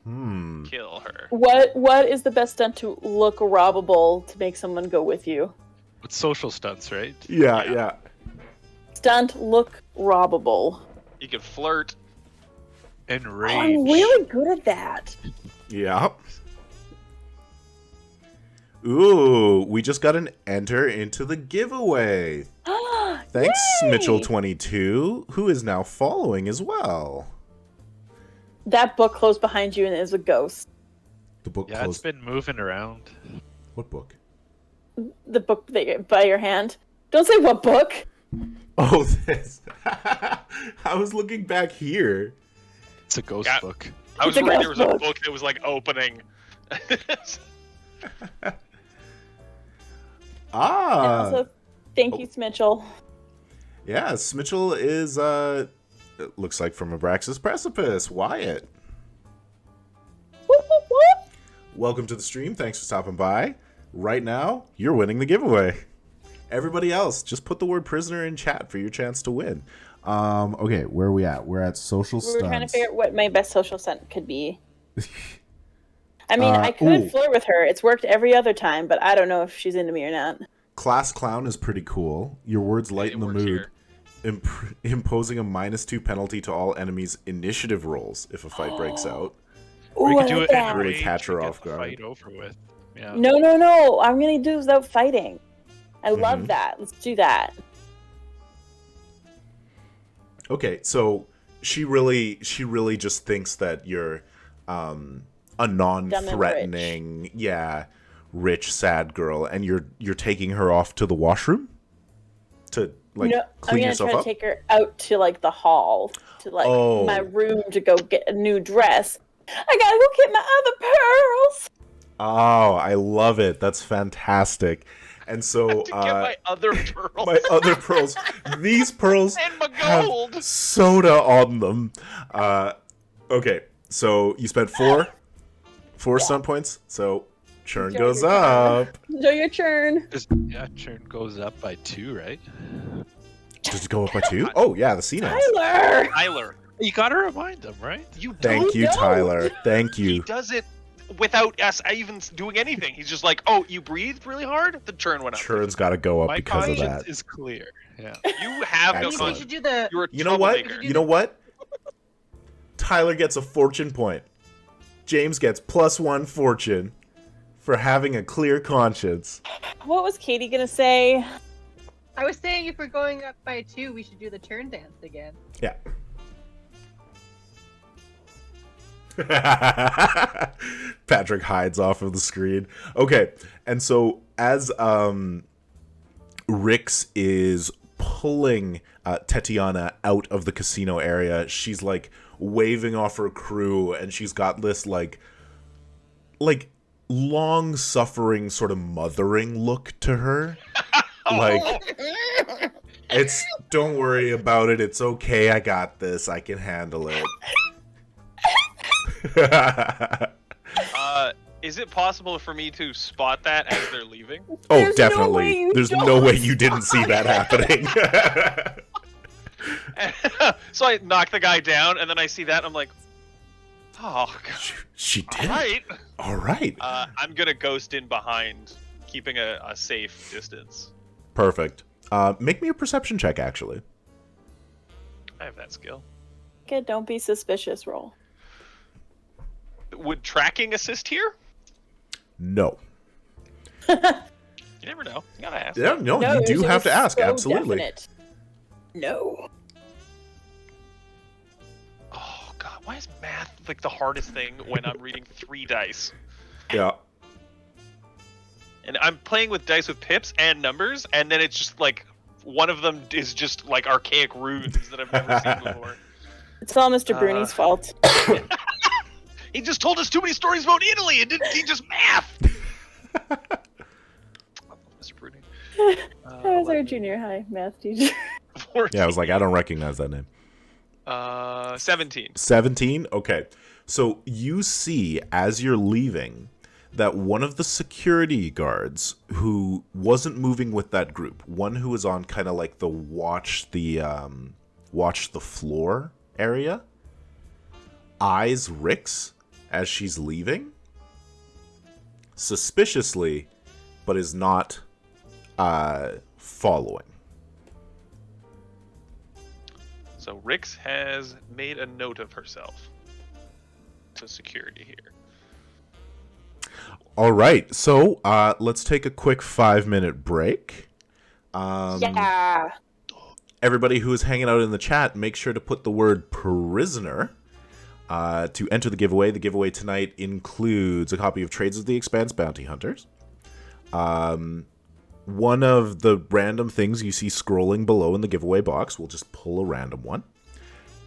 Kill her. What is the best stunt to look robbable to make someone go with you? With social stunts, right? Yeah. Stunt look robbable. You can flirt. And Oh, rage. I'm really good at that. Yeah. Ooh, we just got an enter into the giveaway. Thanks, Yay! Mitchell22, who is now following as well. That book closed behind you and is a ghost. The book Yeah, closed. it's been moving around. What book? The book that you by your hand. Don't say what book. Oh, this. I was looking back here. It's a ghost Yeah. book. I was It's a worried there ghost was a book. book that was like opening. Ah. And also, thank you, Mitchell. Yeah, Smitchell is, it looks like from Abraxas Precipice. Wyatt. Whoop, whoop, whoop. Welcome to the stream. Thanks for stopping by. Right now, you're winning the giveaway. Everybody else, just put the word prisoner in chat for your chance to win. Okay, where are we at? We're at social We were stunts. trying to figure out what my best social stunt could be. I mean, I could ooh. flirt with her. It's worked every other time, but I don't know if she's into me or not. Class clown is pretty cool. Your words lighten the works mood. here. Imposing a -2 penalty to all enemies' initiative rolls if a fight breaks out. Or Ooh, you I could do like it that. in Really rage catch her and get off the guard. fight over with. Yeah. No. I'm gonna do it without fighting. I love Mhm. that. Let's do that. Okay, so she really just thinks that you're a non-threatening, rich sad girl, and you're taking her off to the washroom to like No, I'm clean gonna yourself try up. to take her out to like the hall, to like Oh. my room to go get a new dress. I gotta go get my other pearls. Oh, I love it. That's fantastic. And so To get my other pearl my other pearls, these pearls and my have gold. soda on them. Okay, so you spent four stunt points. So churn Enjoy goes your turn. up. Enjoy your turn. Yeah, churn goes up by 2, right? Does it go up by 2? Oh yeah, the CNAS. Tyler. Tyler, You gotta remind them, right? you Thank don't you, know. Tyler. Thank He you. does it without us even doing anything. He's just like, "Oh, you breathed really hard. The churn went up." Churn's got to go up My because of conscience that. is clear. Yeah. You have no Excellent. We conscience. should do the. You're a You know what? troublemaker. You know what? Tyler gets a fortune point. James gets +1 fortune for having a clear conscience. What was Katie gonna say? I was saying if we're going up by 2, we should do the turn dance again. Yeah. Patrick hides off of the screen. Okay, and so as Rix is pulling Tetiana out of the casino area, she's like waving off her crew, and she's got this like long-suffering sort of mothering look to her. Like, it's, don't worry about it, it's okay, I got this, I can handle it. Is it possible for me to spot that as they're leaving? Oh, There's no way definitely. you There's don't no way you didn't see that happening. So I knock the guy down, and then I see that, and I'm like, "Oh, God. She All did. right." All right. I'm gonna ghost in behind, keeping a safe distance. Perfect. Make me a perception check, actually. I have that skill. Okay, don't be suspicious. Roll. Would tracking assist here? No. You never know. You gotta ask. Yeah, no, you it do was have to ask. so Absolutely. definite. No. Oh God, why is math like the hardest thing when I'm reading 3 dice? Yeah. And I'm playing with dice with pips and numbers, and then it's just like one of them is just like archaic runes that I've never seen before. It's all Mr. Bruni's fault. He just told us too many stories about Italy and didn't teach us math. Mr. Bruni. That was our junior high math teacher. Yeah, I was like, I don't recognize that name. 17. 17? Okay. So you see, as you're leaving, that one of the security guards who wasn't moving with that group, one who was on kind of like the watch the floor area, eyes Rix as she's leaving suspiciously, but is not following. So Rix has made a note of herself to security here. All right, so let's take a quick 5-minute break. Yeah. Everybody who is hanging out in the chat, make sure to put the word prisoner to enter the giveaway. The giveaway tonight includes a copy of Trades of the Expanse Bounty Hunters. One of the random things you see scrolling below in the giveaway box, we'll just pull a random one.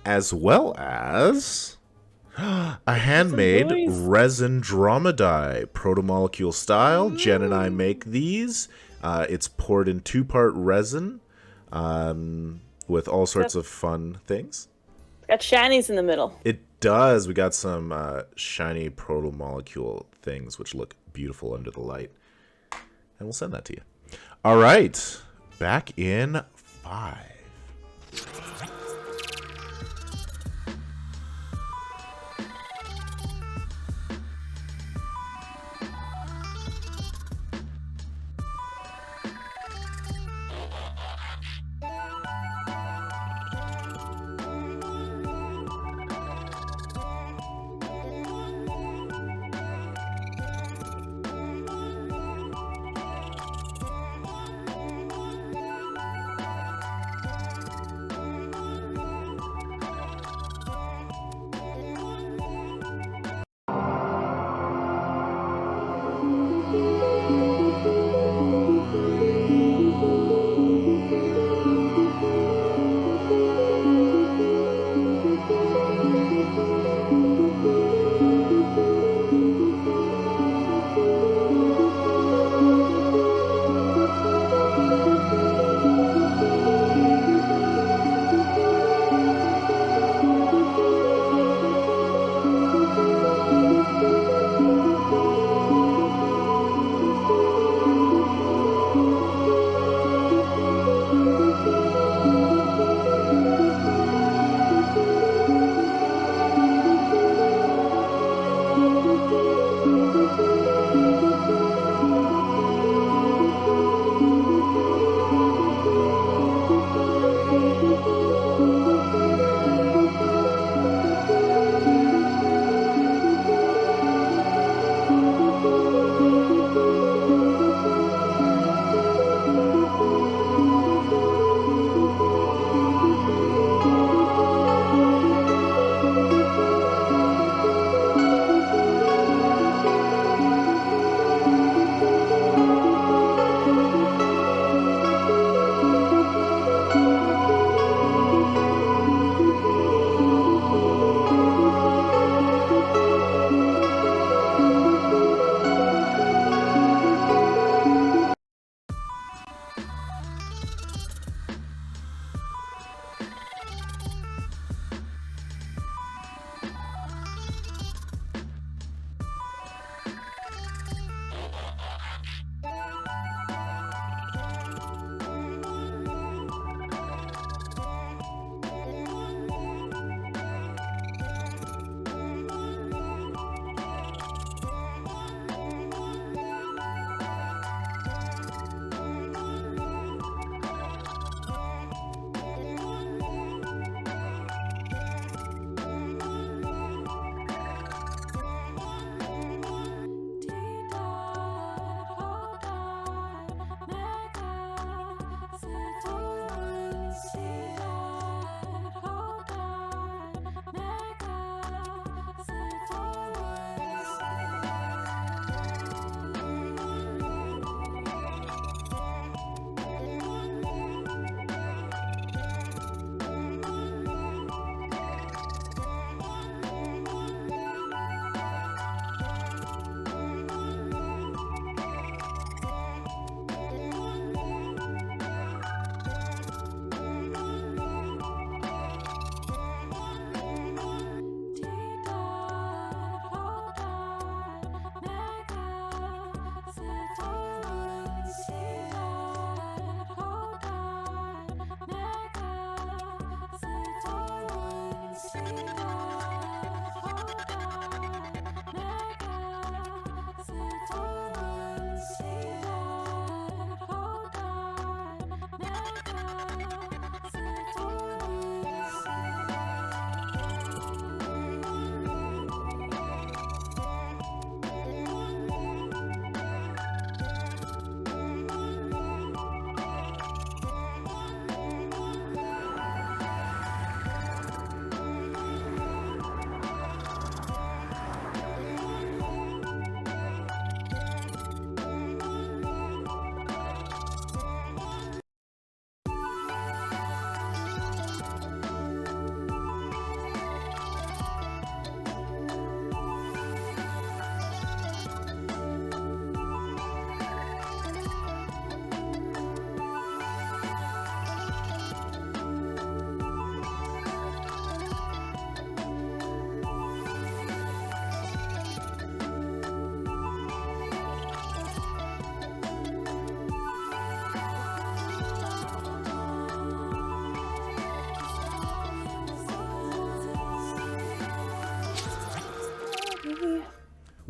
As well as a handmade resin dromedai, protomolecule style. Jen and I make these. It's poured in 2-part resin with all sorts of fun things. Got shinies in the middle. It does. We got some shiny protomolecule things which look beautiful under the light. And we'll send that to you. All right. Back in 5.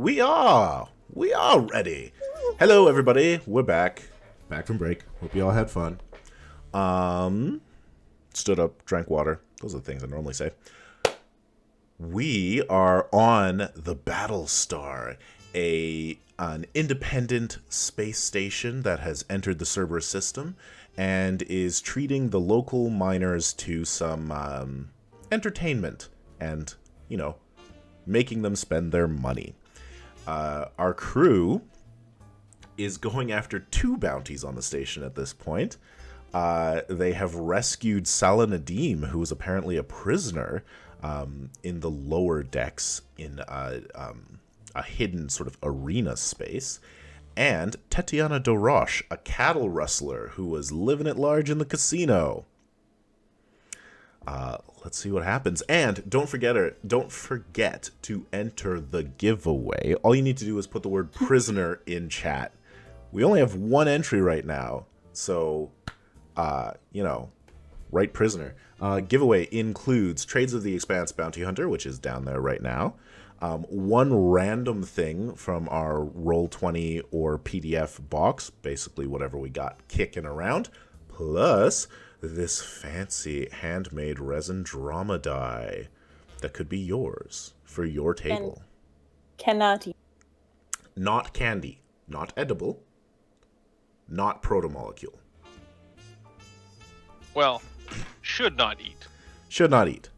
We are ready. Hello, everybody. We're back from break. Hope you all had fun. Stood up, drank water. Those are the things I normally say. We are on the Battlestar, an independent space station that has entered the Cerberus System and is treating the local miners to some entertainment and, making them spend their money. Our crew is going after 2 bounties on the station at this point. They have rescued Sala Nadeem, who is apparently a prisoner in the lower decks in a hidden sort of arena space, and Tetiana Dorosh, a cattle rustler who was living at large in the casino. Let's see what happens. And don't forget to enter the giveaway. All you need to do is put the word prisoner in chat. We only have 1 entry right now, so write prisoner. Giveaway includes Trades of the Expanse Bounty Hunter, which is down there right now. 1 random thing from our Roll20 or PDF box, basically whatever we got kicking around, plus this fancy handmade resin drama die that could be yours for your table. And cannot eat. Not candy, not edible, not protomolecule. Well, should not eat. Should not eat.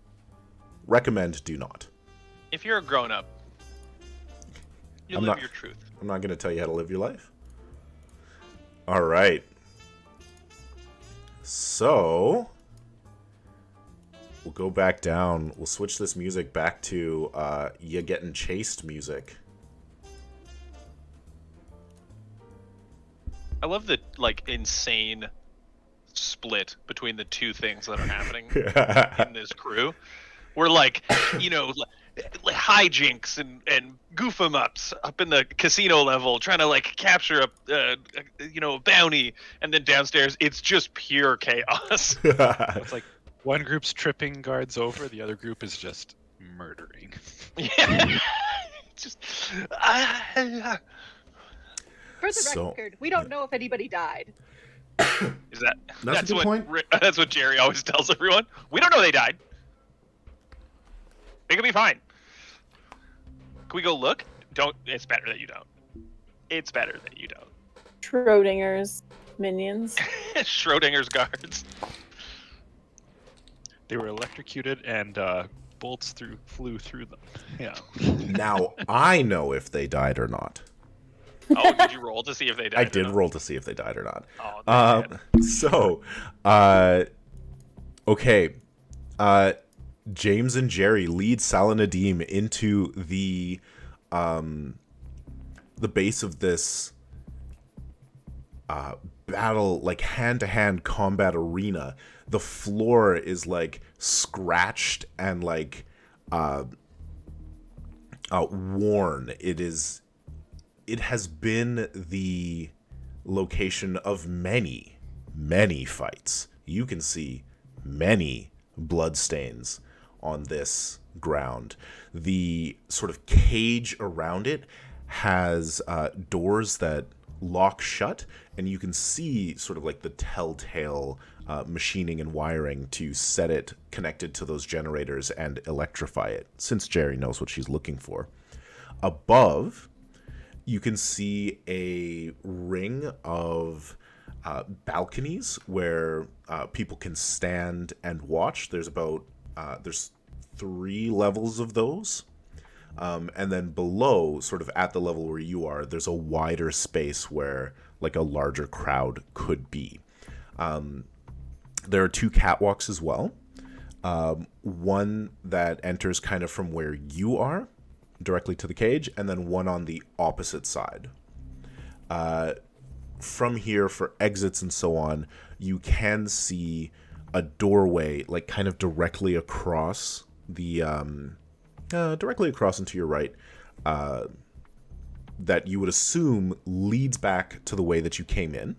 Recommend do not. If you're a grown-up, you live your truth. I'm not going to tell you how to live your life. All right. So, we'll go back down. We'll switch this music back to you getting chased music. I love the insane split between the 2 things that are happening in this crew. We're hijinks and goof 'em ups up in the casino level, trying to capture a bounty, and then downstairs it's just pure chaos. It's like one group's tripping guards over, the other group is just murdering. Yeah, just. For the record, we don't know if anybody died. Is that? That's a good what, point. That's what Gerry always tells everyone. We don't know they died. They could be fine. Can we go look? Don't. It's better that you don't. It's better that you don't. Schrodinger's minions. Schrodinger's guards. They were electrocuted and bolts flew through them. Yeah. Now, I know if they died or not. Oh, did you roll to see if they died? I did roll to see if they died or not. Oh, Okay. James and Gerry lead Sala Nadeem into the base of this battle, hand-to-hand combat arena. The floor is scratched and worn. It has been the location of many, many fights. You can see many bloodstains on this ground. The sort of cage around it has doors that lock shut, and you can see sort of the telltale machining and wiring to set it connected to those generators and electrify it, since Gerry knows what she's looking for. Above, you can see a ring of balconies where people can stand and watch. There's 3 levels of those. And then below, sort of at the level where you are, there's a wider space where a larger crowd could be. There are 2 catwalks as well. One that enters kind of from where you are, directly to the cage, and then one on the opposite side. From here, for exits and so on, you can see a doorway, kind of directly across the, directly across and to your right, that you would assume leads back to the way that you came in.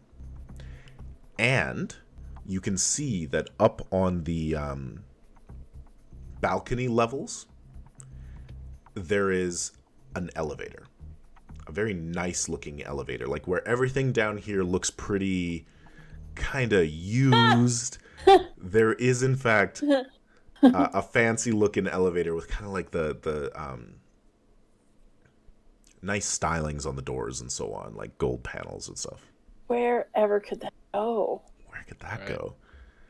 And you can see that up on the balcony levels, there is an elevator. a very nice looking elevator, like where everything down here looks pretty kind of used. There is in fact a fancy looking elevator with kind of like the nice stylings on the doors and so on, like gold panels and stuff. Wherever could that go? Where could that Right. go?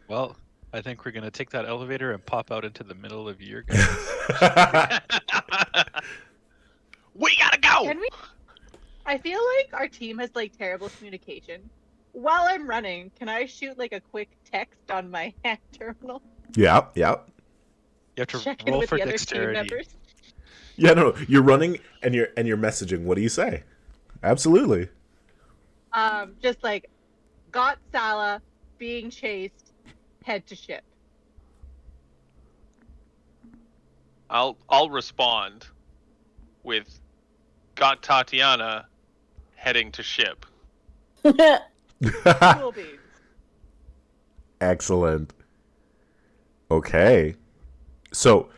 Well, I think we're gonna take that elevator and pop out into the middle of your guys. We gotta go. Can we? I feel like our team has like terrible communication. While I'm running, can I shoot like a quick text on my hand terminal? Yeah. You have to Check in roll with for the other team dexterity. members. Yeah, no, you're running and you're messaging. What do you say? Absolutely. Just like, got Sala, being chased, head to ship. I'll respond with got Tatiana heading to ship. Cool beans. Excellent. Okay. So,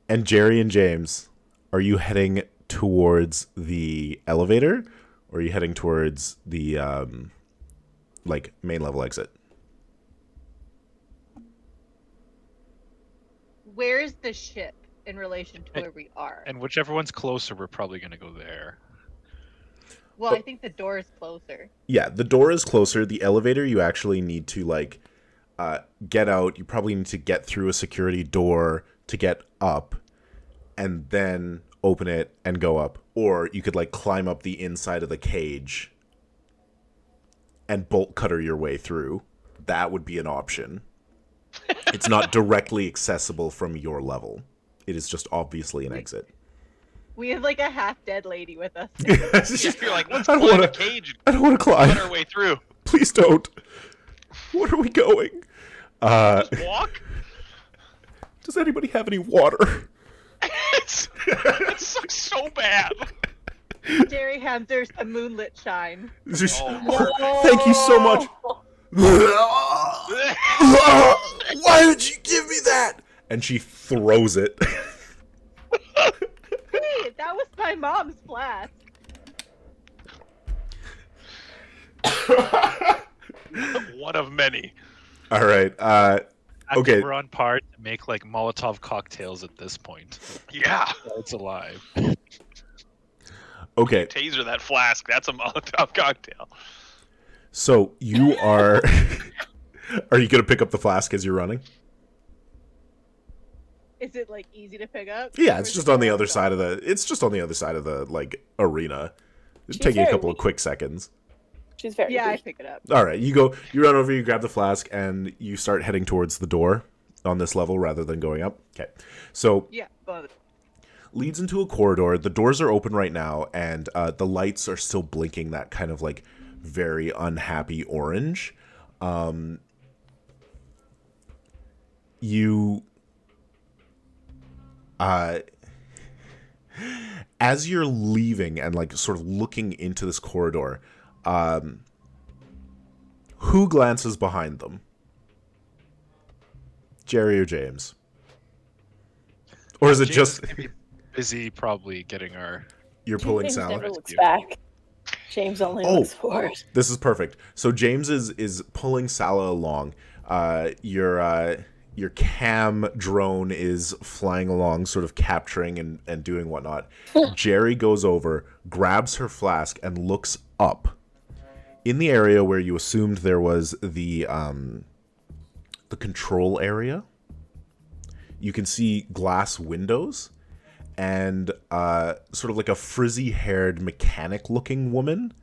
and Gerry and James, are you heading towards the elevator, or are you heading towards the like main level exit? Where's the ship in relation to where we are? And whichever one's closer, we're probably gonna go there. Well, I think the door is closer. Yeah, the door is closer. The elevator, you actually need to like get out. You probably need to get through a security door to get up, and then open it and go up. Or you could like climb up the inside of the cage and bolt cutter your way through. That would be an option. It's not directly accessible from your level. It is just obviously an exit. We have like a half-dead lady with us. You're like, let's I don't climb wanna- the cage I don't want to and climb. cut our way through. Please don't. Where are we going? Just walk. Does anybody have any water? It sucks so bad. Jerry Hamster's a moonlit shine. Oh. Thank you so much. Why did you give me that? And she throws it. Hey, that was my mom's flask. One of many. All right. I think Okay. we're on par to make like Molotov cocktails at this point. Yeah. It's alive. Okay. Taser that flask. That's a Molotov cocktail. So you are. Are you gonna pick up the flask as you're running? Is it like easy to pick up? Yeah, Or it's is just it on the more other like- side of the. It's just on the other side of the like arena. It's She's taking a very couple of weak. quick seconds. She's very Yeah, I weak. pick it up. All right, you run over, you grab the flask, and you start heading towards the door on this level rather than going up. Okay, so Yeah, but leads into a corridor. The doors are open right now, and the lights are still blinking that kind of like very unhappy orange. You, as you're leaving and like sort of looking into this corridor, who glances behind them? Gerry or James? Or is it James just is gonna be busy probably getting our you're pulling James Sala? never looks back. James only Oh. looks forward. This is perfect. So James is pulling Sala along. Your cam drone is flying along, sort of capturing and doing whatnot. Gerry goes over, grabs her flask, and looks up. In the area where you assumed there was the control area, you can see glass windows and sort of like a frizzy-haired mechanic-looking woman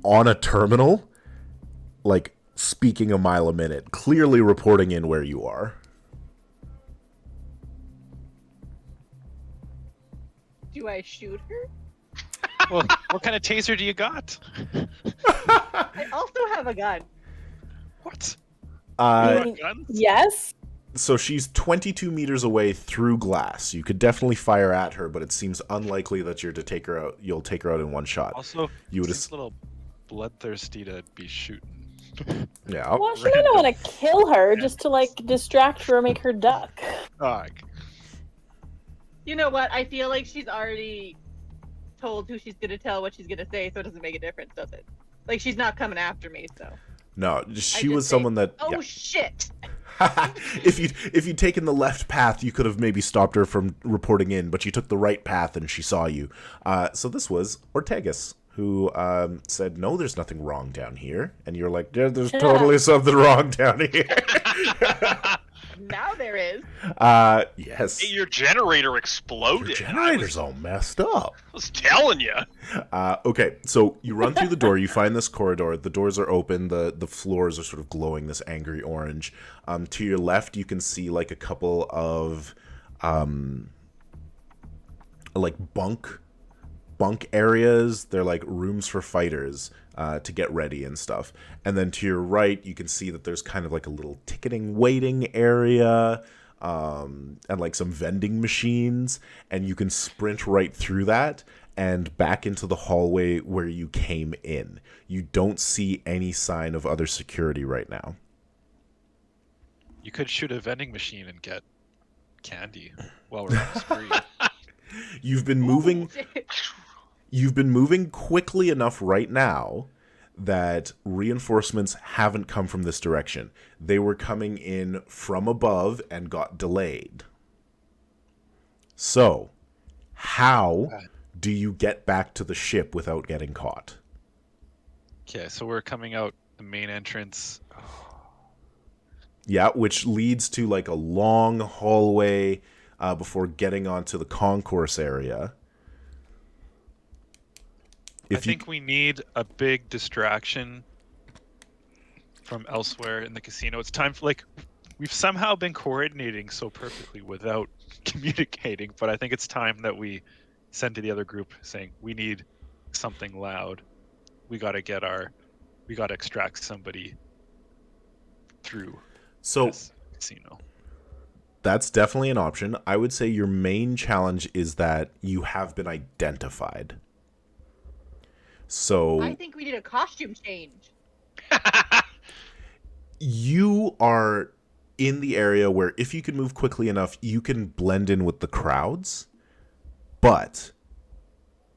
on a terminal, like speaking a mile a minute, clearly reporting in where you are. do I shoot her? Well, what kind of taser do you got? I also have a gun. What? Uh, Yes. so she's 22 meters away through glass. You could definitely fire at her, but it seems unlikely that you'll take her out in one shot. Also, You would seems a little bloodthirsty to be shooting. Yeah. Well, she might not want to kill her just to like distract her or make her duck. Dog. You know what? I feel like she's already told who she's gonna tell what she's gonna say, so it doesn't make a difference, does it? Like, she's not coming after me, so. No, I she just was say, someone that. Oh yeah. shit! if you'd taken the left path, you could have maybe stopped her from reporting in, but you took the right path and she saw you. So this was Ortegas, who said, "No, there's nothing wrong down here," and you're like, "Yeah, there's totally something wrong down here." Now there is. Yes. Hey, your generator exploded. Your generator's all messed up. I was telling you. Okay, so you run through the door, you find this corridor, the doors are open, the floors are sort of glowing this angry orange. To your left, you can see like a couple of like bunk areas. They're like rooms for fighters to get ready and stuff. And then to your right, you can see that there's kind of like a little ticketing waiting area, and like some vending machines, and you can sprint right through that and back into the hallway where you came in. You don't see any sign of other security right now. You could shoot a vending machine and get candy while we're on the spree. You've been moving Oh, shit. You've been moving quickly enough right now that reinforcements haven't come from this direction. They were coming in from above and got delayed. So, how do you get back to the ship without getting caught? Okay, so we're coming out the main entrance. Yeah, which leads to like a long hallway before getting onto the concourse area. I think we need a big distraction from elsewhere in the casino. It's time for, like, we've somehow been coordinating so perfectly without communicating, but I think it's time that we send to the other group saying, we need something loud. We gotta extract somebody through this casino. That's definitely an option. I would say your main challenge is that you have been identified. So I think we need a costume change. you are in the area where if you can move quickly enough, you can blend in with the crowds, but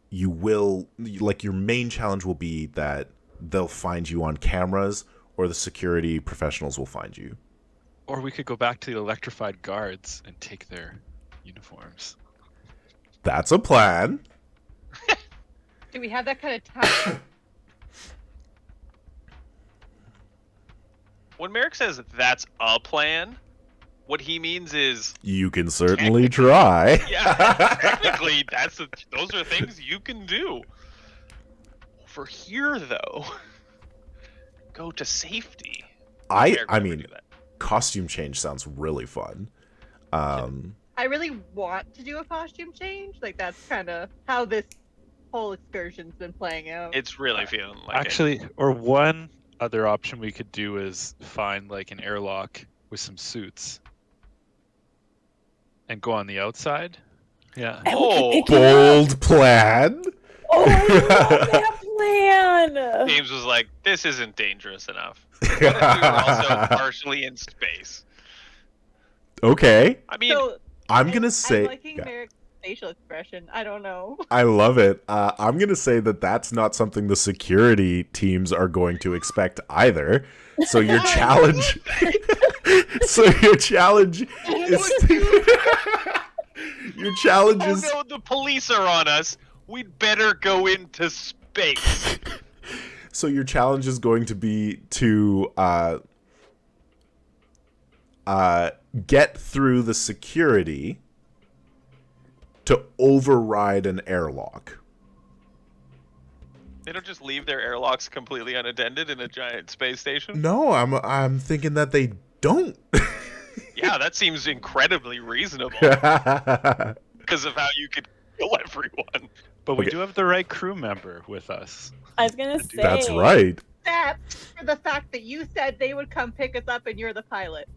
you will, like, your main challenge will be that they'll find you on cameras or the security professionals will find you. Or we could go back to the electrified guards and take their uniforms. That's a plan. Do we have that kind of time? When Merrick says that's a plan, what he means is, You can certainly try. yeah, technically, those are things you can do. Over here, though, go to safety. I Merrick would never mean, do that. costume change sounds really fun. I really want to do a costume change. Like, that's kind of how this whole excursion's been playing out. It's really feeling like Actually, or one other option we could do is find like an airlock with some suits and go on the outside. Yeah. And we can Oh. pick you up. Bold plan. Oh, I love that plan. James was like, "This isn't dangerous enough." What if we were also partially in space? Okay. I mean, So, I'm going to say... I'm liking yeah. Merrick's facial expression. I don't know. I love it. I'm going to say that that's not something the security teams are going to expect either. So your challenge... so your challenge is... your challenge oh is... no, the police are on us. We'd better go into space. So your challenge is going to be to get through the security to override an airlock. They don't just leave their airlocks completely unattended in a giant space station? No, I'm thinking that they don't. Yeah, that seems incredibly reasonable because of how you could kill everyone. But we Okay. do have the right crew member with us. I was gonna say That's right. Except for the fact that you said they would come pick us up and you're the pilot.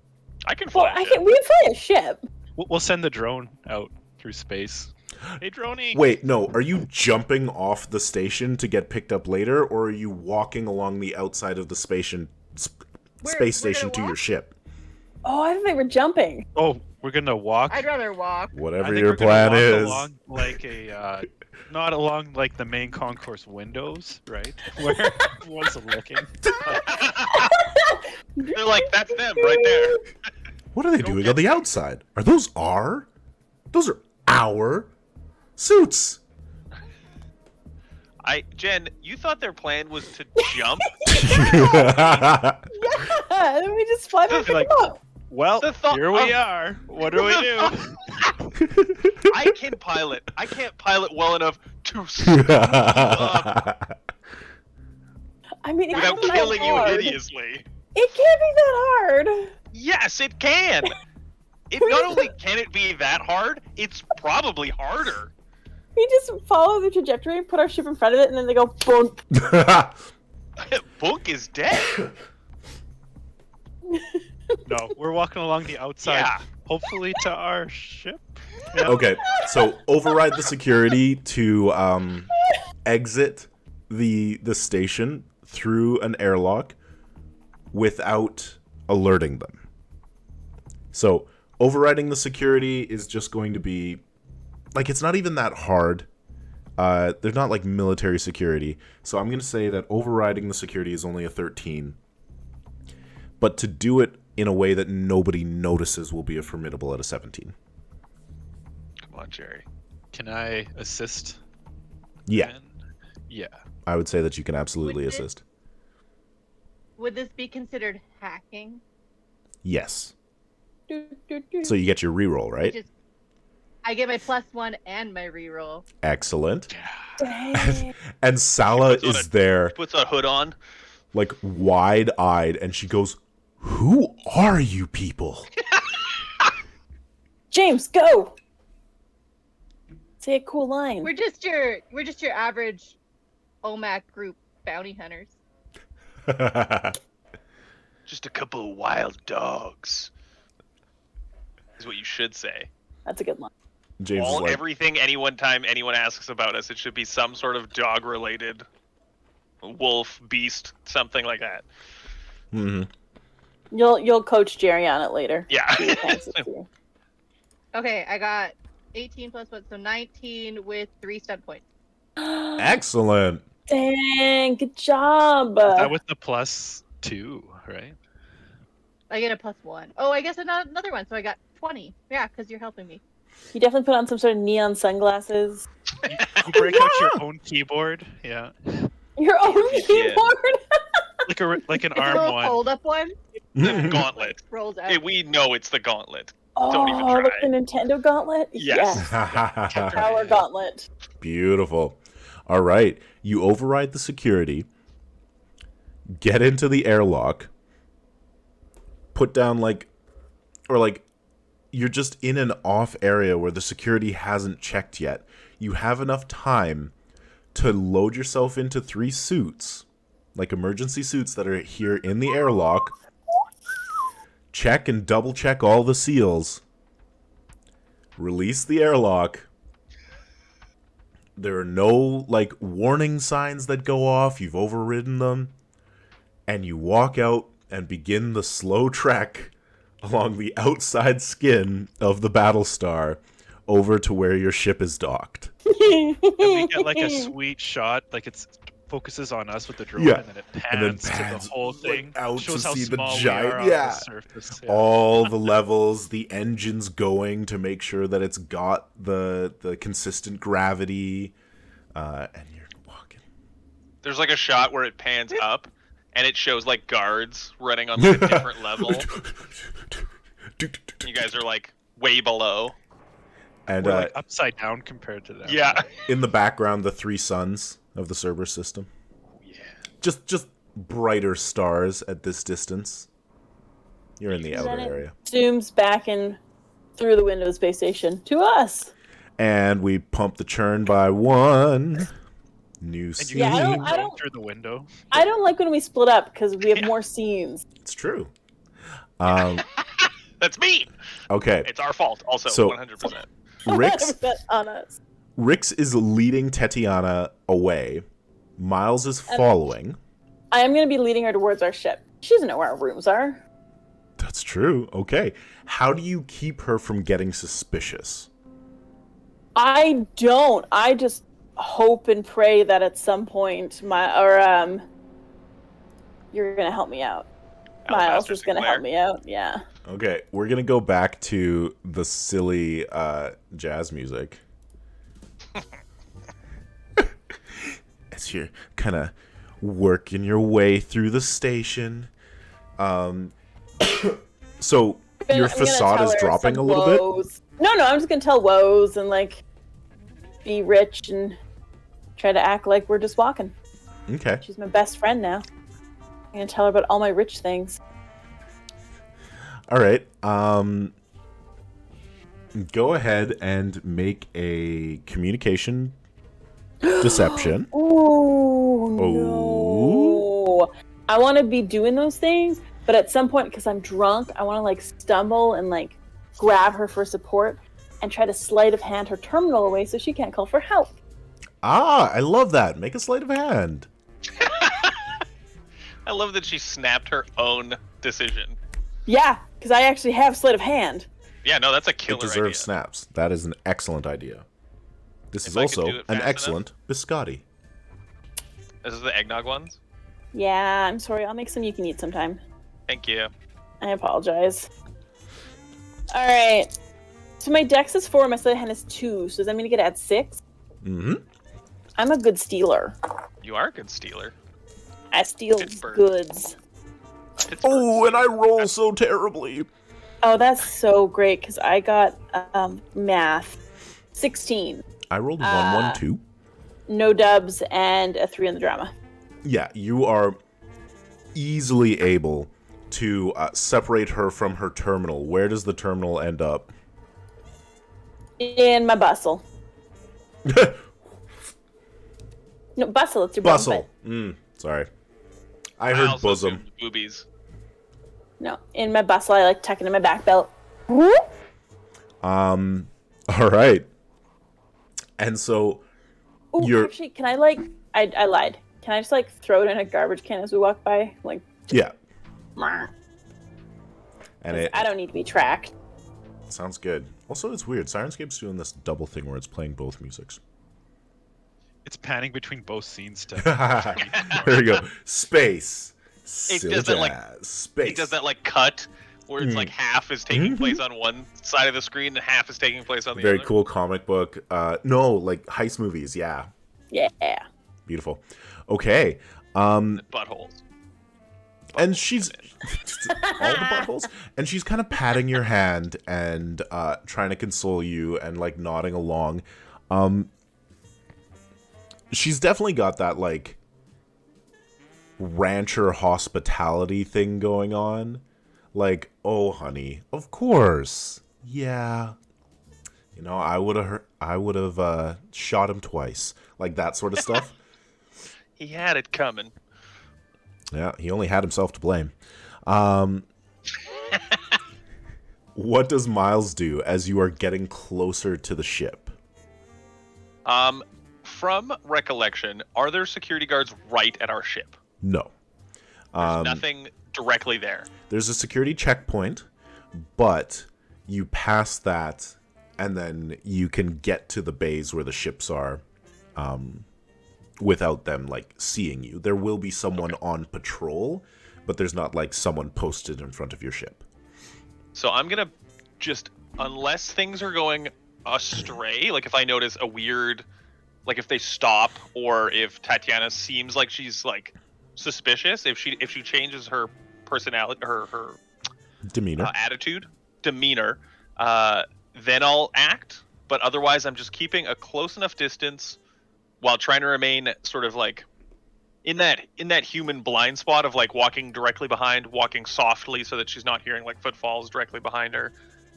I can Well, fly. we can fly a ship. We'll send the drone out through space. Hey, droney! Wait, no, are you jumping off the station to get picked up later, or are you walking along the outside of the space We're station gonna to your walk? ship? Oh, I thought they were jumping. Oh, we're gonna walk. I'd rather walk. I Whatever think your we're gonna plan walk is. along like a not along like the main concourse windows, right? Where everyone's looking. They're like, that's them right there. What are they doing on the outside? Are those our? Those are our suits. Jen, you thought their plan was to jump? Yeah, then we just fly back Like- up. Well, The thought here we of- are. What do we do? I can pilot. I can't pilot well enough to scoop you up I mean, it without can't be that killing you hard. hideously. It can't be that hard. Yes, it can. It not only can it be that hard, it's probably harder. We just follow the trajectory and put our ship in front of it, and then they go boom. Book is dead. No, we're walking along the outside, Yeah. hopefully to our ship. Yeah. Okay, so override the security to exit the station through an airlock without alerting them. So overriding the security is just going to be like, it's not even that hard. They're not like military security. So I'm going to say that overriding the security is only a 13. But to do it in a way that nobody notices will be a formidable at a 17. Come on, Gerry. Can I assist? Yeah, Ben? Yeah. I would say that you can absolutely Would it- assist. Would this be considered hacking? Yes. Do, do, do. So you get your reroll, right? Just, I get my +1 and my reroll. Excellent. Dang. And Sala puts on is a- there, Puts a hood on. like, wide-eyed, and she goes, "Who are you people?" James, go. Say a cool line. We're just your average OMAC group bounty hunters. Just a couple of wild dogs. Is what you should say. That's a good line. James is like, Everything anyone asks about us, it should be some sort of dog related, wolf, beast, something like that. "Mhm." You'll coach Gerry on it later. Yeah. He thanks it to you. Okay, I got 18 plus 1, so 19 with 3 stun points. Excellent. Dang, good job. Is that with the +2, right? I get a +1. Oh, I guess another one, so I got 20. Yeah, because you're helping me. You definitely put on some sort of neon sunglasses. You break out your own keyboard. Yeah. Your own Yeah. keyboard. Like an It's a arm little one. fold-up one. The gauntlet. Rolls out. Hey, we know it's the gauntlet. Oh, Don't even like try. the Nintendo gauntlet? Yes. Power gauntlet. Beautiful. All right. You override the security, get into the airlock, put down you're just in an off area where the security hasn't checked yet. You have enough time to load yourself into 3 suits, like emergency suits that are here in the airlock. Check and double check all the seals. Release the airlock. There are no, warning signs that go off. You've overridden them. And you walk out and begin the slow trek along the outside skin of the Battlestar over to where your ship is docked. And we get like a sweet shot, like it focuses on us with the drone, Yeah. and then it And then pans to pans, the whole thing. out shows to how see the small giant- we are on yeah. the surface. Yeah. All the levels, the engines going to make sure that it's got the consistent gravity. And you're walking. There's like a shot where it pans up and it shows like guards running on like a different level. You guys are like way below. And We're like upside down compared to them. Yeah. in the background, the 3 suns of the Cerberus System. Yeah. Just brighter stars at this distance. You're in the And outer then it area. zooms back in through the window space station to us. And we pump the churn by 1. New And scene. you Yeah, can I see don't- the I drone don't- through the window. I don't like when we split up because we have more scenes. It's true. That's me. Okay. It's our fault also, So- 100%. Rix 100% on us. Rix is leading Tetiana away. Miles is following. I am going to be leading her towards our ship. She doesn't know where our rooms are. That's true. Okay. How do you keep her from getting suspicious? I don't. I just hope and pray that at some point you're gonna help me out. Miles is gonna help me out. Yeah. Okay, we're gonna go back to the silly jazz music. As you're kind of working your way through the station. So your facade is dropping a little bit? No, I'm just gonna tell woes and like be rich and try to act like we're just walking. Okay. She's my best friend now. I'm gonna tell her about all my rich things. All right. Go ahead and make a communication deception. Oh no! I want to be doing those things, but at some point, because I'm drunk, I want to like stumble and like grab her for support and try to sleight of hand her terminal away so she can't call for help. Ah, I love that. Make a sleight of hand. I love that she snapped her own decision. Yeah, because I actually have sleight of hand. Yeah, no, that's a killer idea. It deserves snaps. That is an excellent idea. This is also an excellent biscotti. This is the eggnog ones? Yeah, I'm sorry. I'll make some you can eat sometime. Thank you. I apologize. All right. So my dex is 4, my sleight of hand is 2. So does that mean I get to add 6? Mm-hmm. I'm a good stealer. You are a good stealer. I steal goods. Oh, and I roll so terribly. Oh, that's so great because I got math 16. I rolled 1-1-2. No dubs and a 3 on the drama. Yeah, you are easily able to separate her from her terminal. Where does the terminal end up? In my bustle. No, bustle. It's your bustle. Sorry. I heard bosom. Boobies. No, in my bustle, I like tuck it in my back belt. All right. And so you're... Actually, can I like... I lied. Can I just like throw it in a garbage can as we walk by? Like... Yeah. And I don't need to be tracked. Sounds good. Also, it's weird. Sirenscape's doing this double thing where it's playing both musics. It's panning between both scenes to... There we go. Space. It does that like cut where it's like half is taking place on one side of the screen and half is taking place on the other. Very cool comic book. No, like heist movies, yeah. Yeah. Beautiful. Okay. Buttholes. And she's all the buttholes. And she's kind of patting your hand and trying to console you and like nodding along. She's definitely got that like rancher hospitality thing going on. Like, oh honey, of course. Yeah. You know, I would have shot him twice. Like that sort of stuff. He had it coming. Yeah, he only had himself to blame. What does Miles do as you are getting closer to the ship? From recollection, are there security guards right at our ship? No. There's nothing directly there. There's a security checkpoint, but you pass that, and then you can get to the bays where the ships are without them, like, seeing you. There will be someone on patrol, but there's not, like, someone posted in front of your ship. So I'm going to just, unless things are going astray, like if I notice a weird... Like if they stop, or if Tatiana seems like she's like suspicious, if she changes her personality, her demeanor, demeanor, then I'll act. But otherwise, I'm just keeping a close enough distance while trying to remain sort of like in that human blind spot of like walking directly behind, walking softly so that she's not hearing like footfalls directly behind her.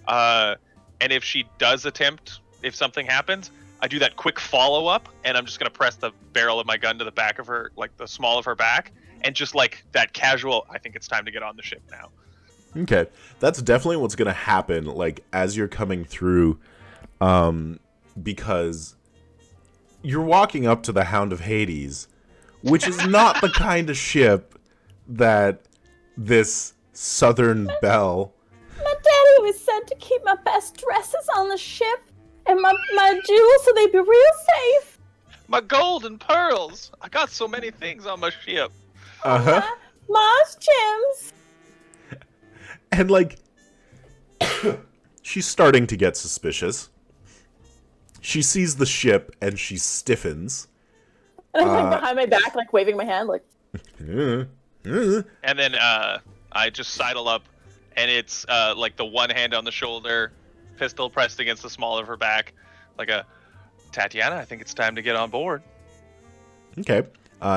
And if she does attempt, if something happens, I do that quick follow-up, and I'm just going to press the barrel of my gun to the back of her, like the small of her back, and just like that casual, I think it's time to get on the ship now. Okay. That's definitely what's going to happen, like, as you're coming through, because you're walking up to the Hound of Hades, which is not the kind of ship that this Southern Belle... My daddy was sent to keep my best dresses on the ship. And my jewels so they'd be real safe. My gold and pearls. I got so many things on my ship. Uh-huh. Moss Chims. And, like, she's starting to get suspicious. She sees the ship, and she stiffens. And I'm like behind my back, like waving my hand, like. And then I just sidle up, and it's like the one hand on the shoulder, pistol pressed against the small of her back, like a Tatiana. I think it's time to get on board. Okay.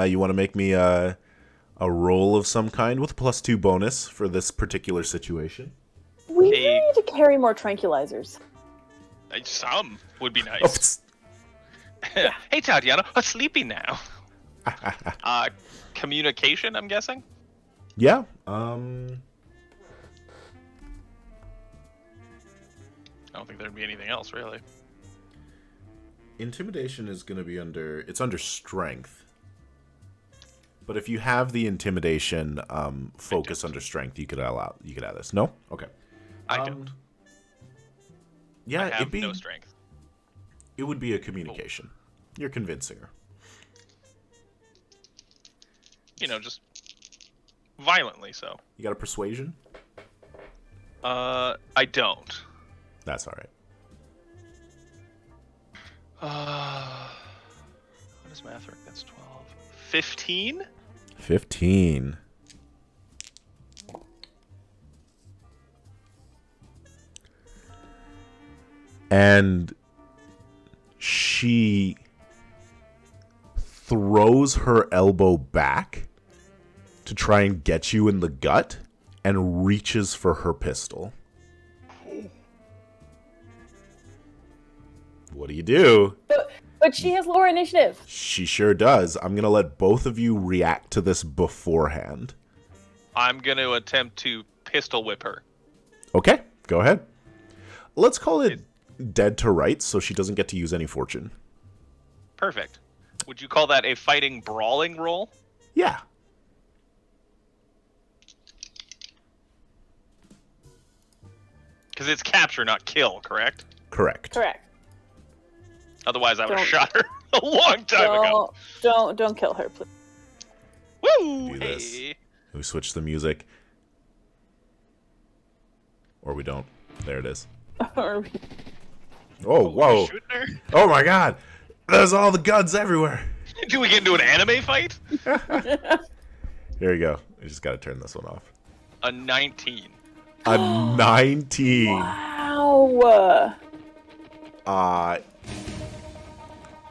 You want to make me a roll of some kind with a +2 bonus for this particular situation? We really need to carry more tranquilizers. Some would be nice. Oh, Hey, Tatiana, I'm sleepy now. Communication, I'm guessing? yeah. I don't think there'd be anything else, really. Intimidation is going to be under strength. But if you have the intimidation focus under strength, you could add this. No? Okay. I don't. Yeah, I have no strength. It would be a communication. You're convincing her. You know, just violently so. You got a persuasion? I don't. That's all right. What is math work? That's 12. 15? 15. And she throws her elbow back to try and get you in the gut and reaches for her pistol. What do you do? But she has lower initiative. She sure does. I'm going to let both of you react to this beforehand. I'm going to attempt to pistol whip her. Okay, go ahead. Let's call it dead to rights so she doesn't get to use any fortune. Perfect. Would you call that a fighting brawling roll? Yeah. Because it's capture, not kill, correct? Correct. Correct. Otherwise, I would have shot her a long time ago. Don't kill her, please. Woo! Do this. Hey. We switch the music. Or we don't. There it is. Oh, whoa. Shooting her? Oh my god. There's all the guns everywhere. Do we get into an anime fight? Here we go. I just gotta turn this one off. A 19. A 19. Wow.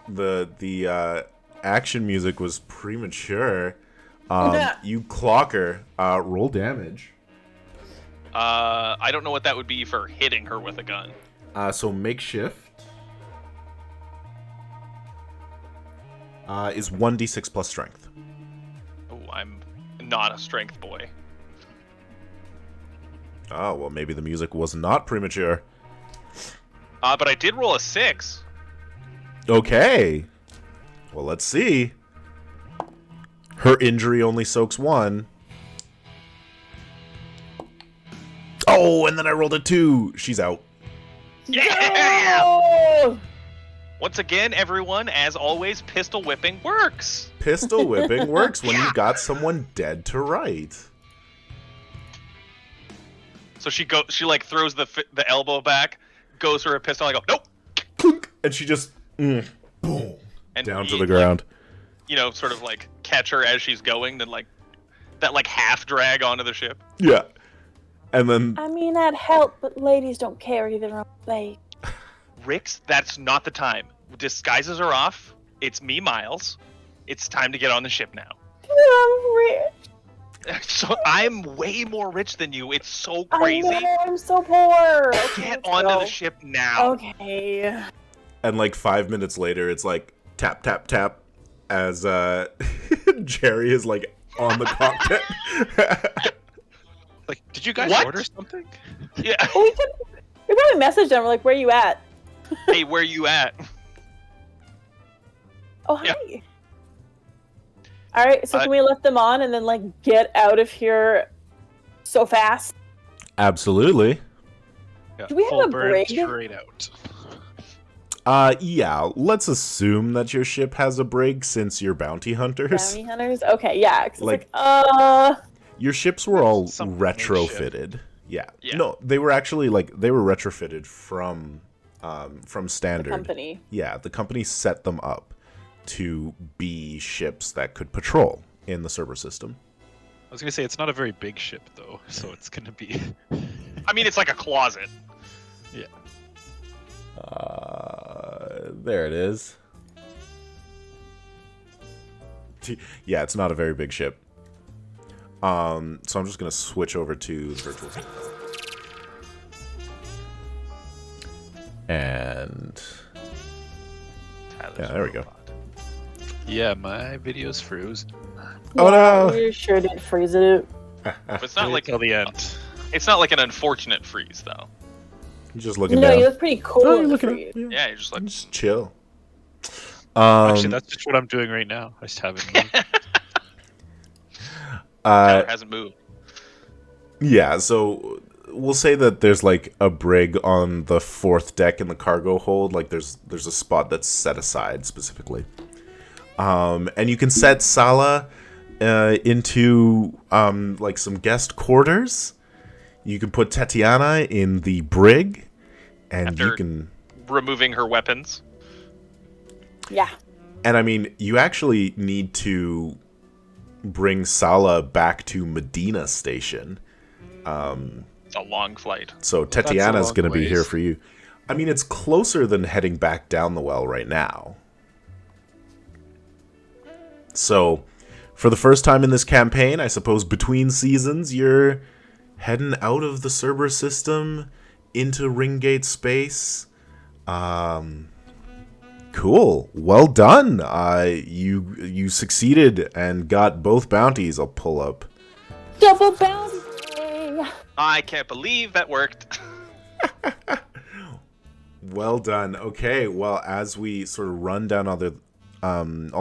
The action music was premature. You clock her. Roll damage. I don't know what that would be for hitting her with a gun. So makeshift is 1d6 plus strength. Oh, I'm not a strength boy. Oh, well, maybe the music was not premature. But I did roll a 6. Okay. Well, let's see. Her injury only soaks 1. Oh, and then I rolled a 2. She's out. Yeah! Oh! Once again, everyone, as always, pistol whipping works. Pistol whipping works when you've got someone dead to right. So she like throws the elbow back, goes for a pistol. I go nope, and she just boom and down to the ground. Like, sort of like catch her as she's going, then like that like half drag onto the ship. Yeah, and then I mean, that helped, but ladies don't carry their own weight. Rix, that's not the time. Disguises are off. It's me, Miles. It's time to get on the ship now. I'm rich. So I'm way more rich than you. It's so crazy. I know, I'm so poor. Okay, Get let's onto go. the ship now. Okay. and like 5 minutes later, it's like tap tap tap as Gerry is like on the cockpit. Like, did you guys What? order something? Yeah. Well, we probably messaged them. We're like, where you at? Hey, where you at? Oh, hi. Yeah. All right, so can we let them on and then, like, get out of here so fast? Absolutely. Yeah, Do we have full a burn brig? straight out. Yeah, let's assume that your ship has a brig since you're bounty hunters. Bounty hunters? Okay, yeah. 'Cause Like- Your ships were all Some retrofitted. Yeah. Yeah. No, they were actually they were retrofitted from the standard. company. Yeah, the company set them up to be ships that could patrol in the Cerberus System. I was gonna say it's not a very big ship though, so it's gonna be. I mean, it's like a closet. Yeah. There it is. Yeah, it's not a very big ship. So I'm just gonna switch over to the virtual screen. And Tyler's yeah, there we go. robot. Yeah, my video's froze. Oh, no! You sure did freeze it. But it's not like till the end. it's not like an unfortunate freeze though. Just looking No, down. you look pretty cool. Oh, in you're the looking freeze. up. Yeah. Yeah, you're just like Just chill. Actually, that's just what I'm doing right now. I just haven't. moved. Tyler hasn't moved. Yeah, so we'll say that there's like a brig on the 4th deck in the cargo hold. Like there's a spot that's set aside specifically. And you can set Sala into like some guest quarters. You can put Tatiana in the brig, and After- you can. Removing her weapons. Yeah. And I mean, you actually need to bring Sala back to Medina Station. It's a long flight. So Tatiana's long going to be ways. here for you. I mean, it's closer than heading back down the well right now. So, for the first time in this campaign, I suppose between seasons, you're heading out of the Cerberus System into Ringgate space. Cool. Well done. You succeeded and got both bounties. I'll pull up. Double bounty. I can't believe that worked. Well done. Okay, well, as we sort of run down all the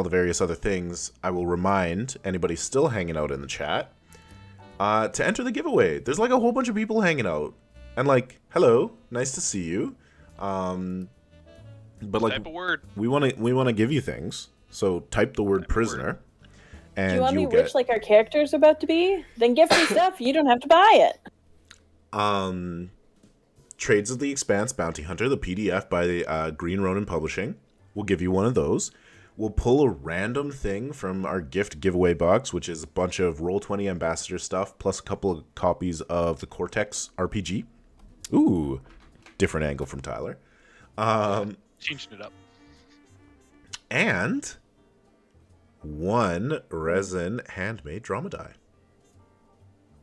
various other things, I will remind anybody still hanging out in the chat to enter the giveaway. There's like a whole bunch of people hanging out, and like, hello, nice to see you. But like, Type a word. we want to give you things, so type the word prisoner, and Do you want me you'll get rich like our characters are about to be? Then get free stuff. You don't have to buy it. Trades of the Expanse Bounty Hunter, the PDF by the Green Ronin Publishing. We'll give you one of those. We'll pull a random thing from our gift giveaway box, which is a bunch of Roll20 Ambassador stuff, plus a couple of copies of the Cortex RPG. Ooh, different angle from Tyler. Changing it up. And one resin handmade drama die.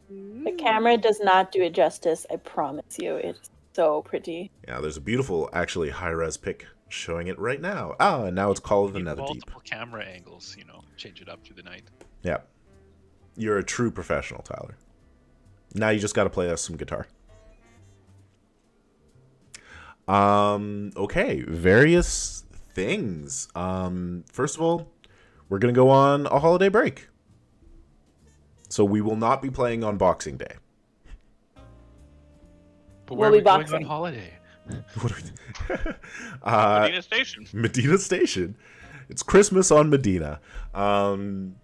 The camera does not do it justice. I promise you. It's so pretty. Yeah, there's a beautiful, actually, high-res pic showing it right now. Oh, and now it's called the Need Netherdeep. multiple camera angles, change it up through the night. Yeah. You're a true professional, Tyler. Now you just got to play us some guitar. Okay, various things. First of all, we're going to go on a holiday break. So we will not be playing on Boxing Day. But We'll where be are we going boxing. on holiday? What are we Medina Station. Medina Station. It's Christmas on Medina. And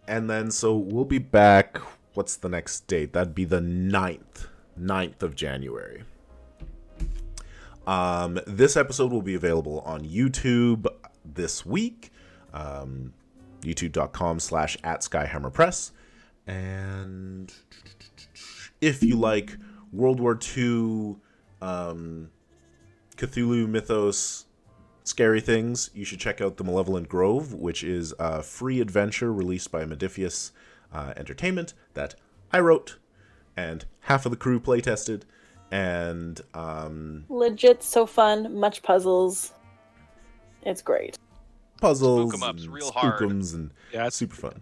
then, so we'll be back. What's the next date? That'd be the 9th of January. This episode will be available on YouTube this week. YouTube.com/@SkyhammerPress. And if you like World War II, Cthulhu mythos, scary things, you should check out The Malevolent Grove, which is a free adventure released by Modifius Entertainment that I wrote and half of the crew playtested. And Legit, so fun. Much puzzles. It's great. puzzles, Spook 'em up's and real hard. spookums, and Yeah, it's super fun.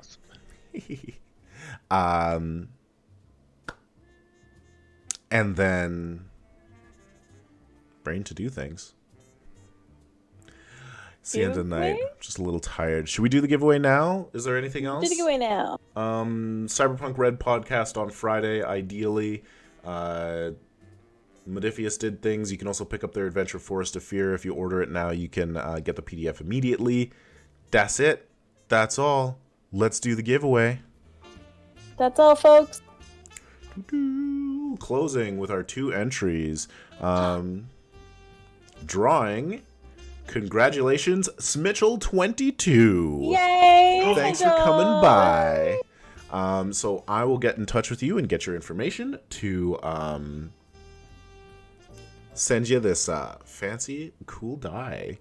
And then brain to do things. It's the end of the night. Giveaway? Just a little tired. Should we do the giveaway now? Is there anything else? Do the giveaway now. Cyberpunk Red podcast on Friday, ideally. Modifius did things. You can also pick up their adventure Forest of Fear. If you order it now, you can get the PDF immediately. That's it. That's all. Let's do the giveaway. That's all, folks. Closing with our 2 entries. Drawing. Congratulations, Smitchell22. Yay! Thanks for coming by. So I will get in touch with you and get your information to send you this fancy, cool die.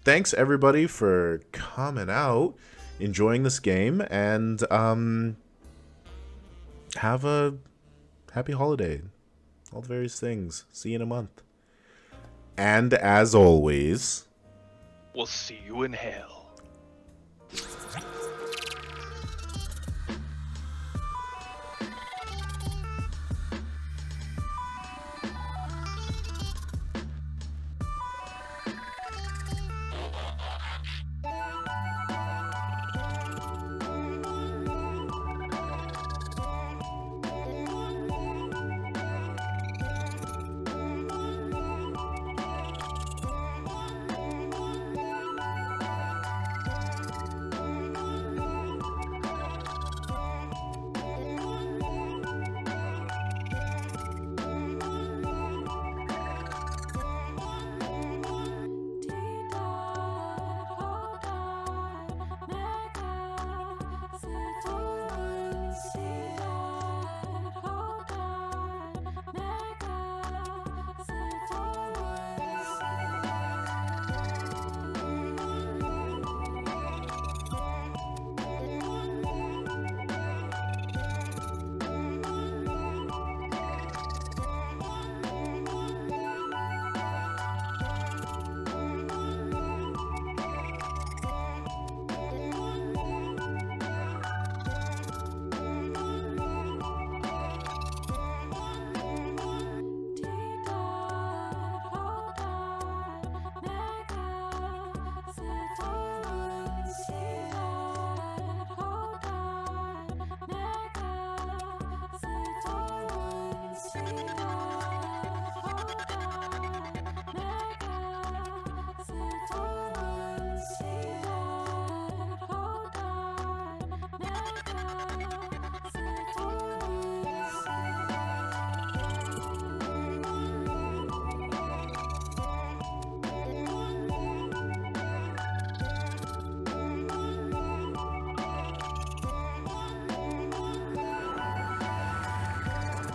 Thanks, everybody, for coming out, enjoying this game, and have a happy holiday. All the various things. See you in a month. And as always, We'll see you in hell.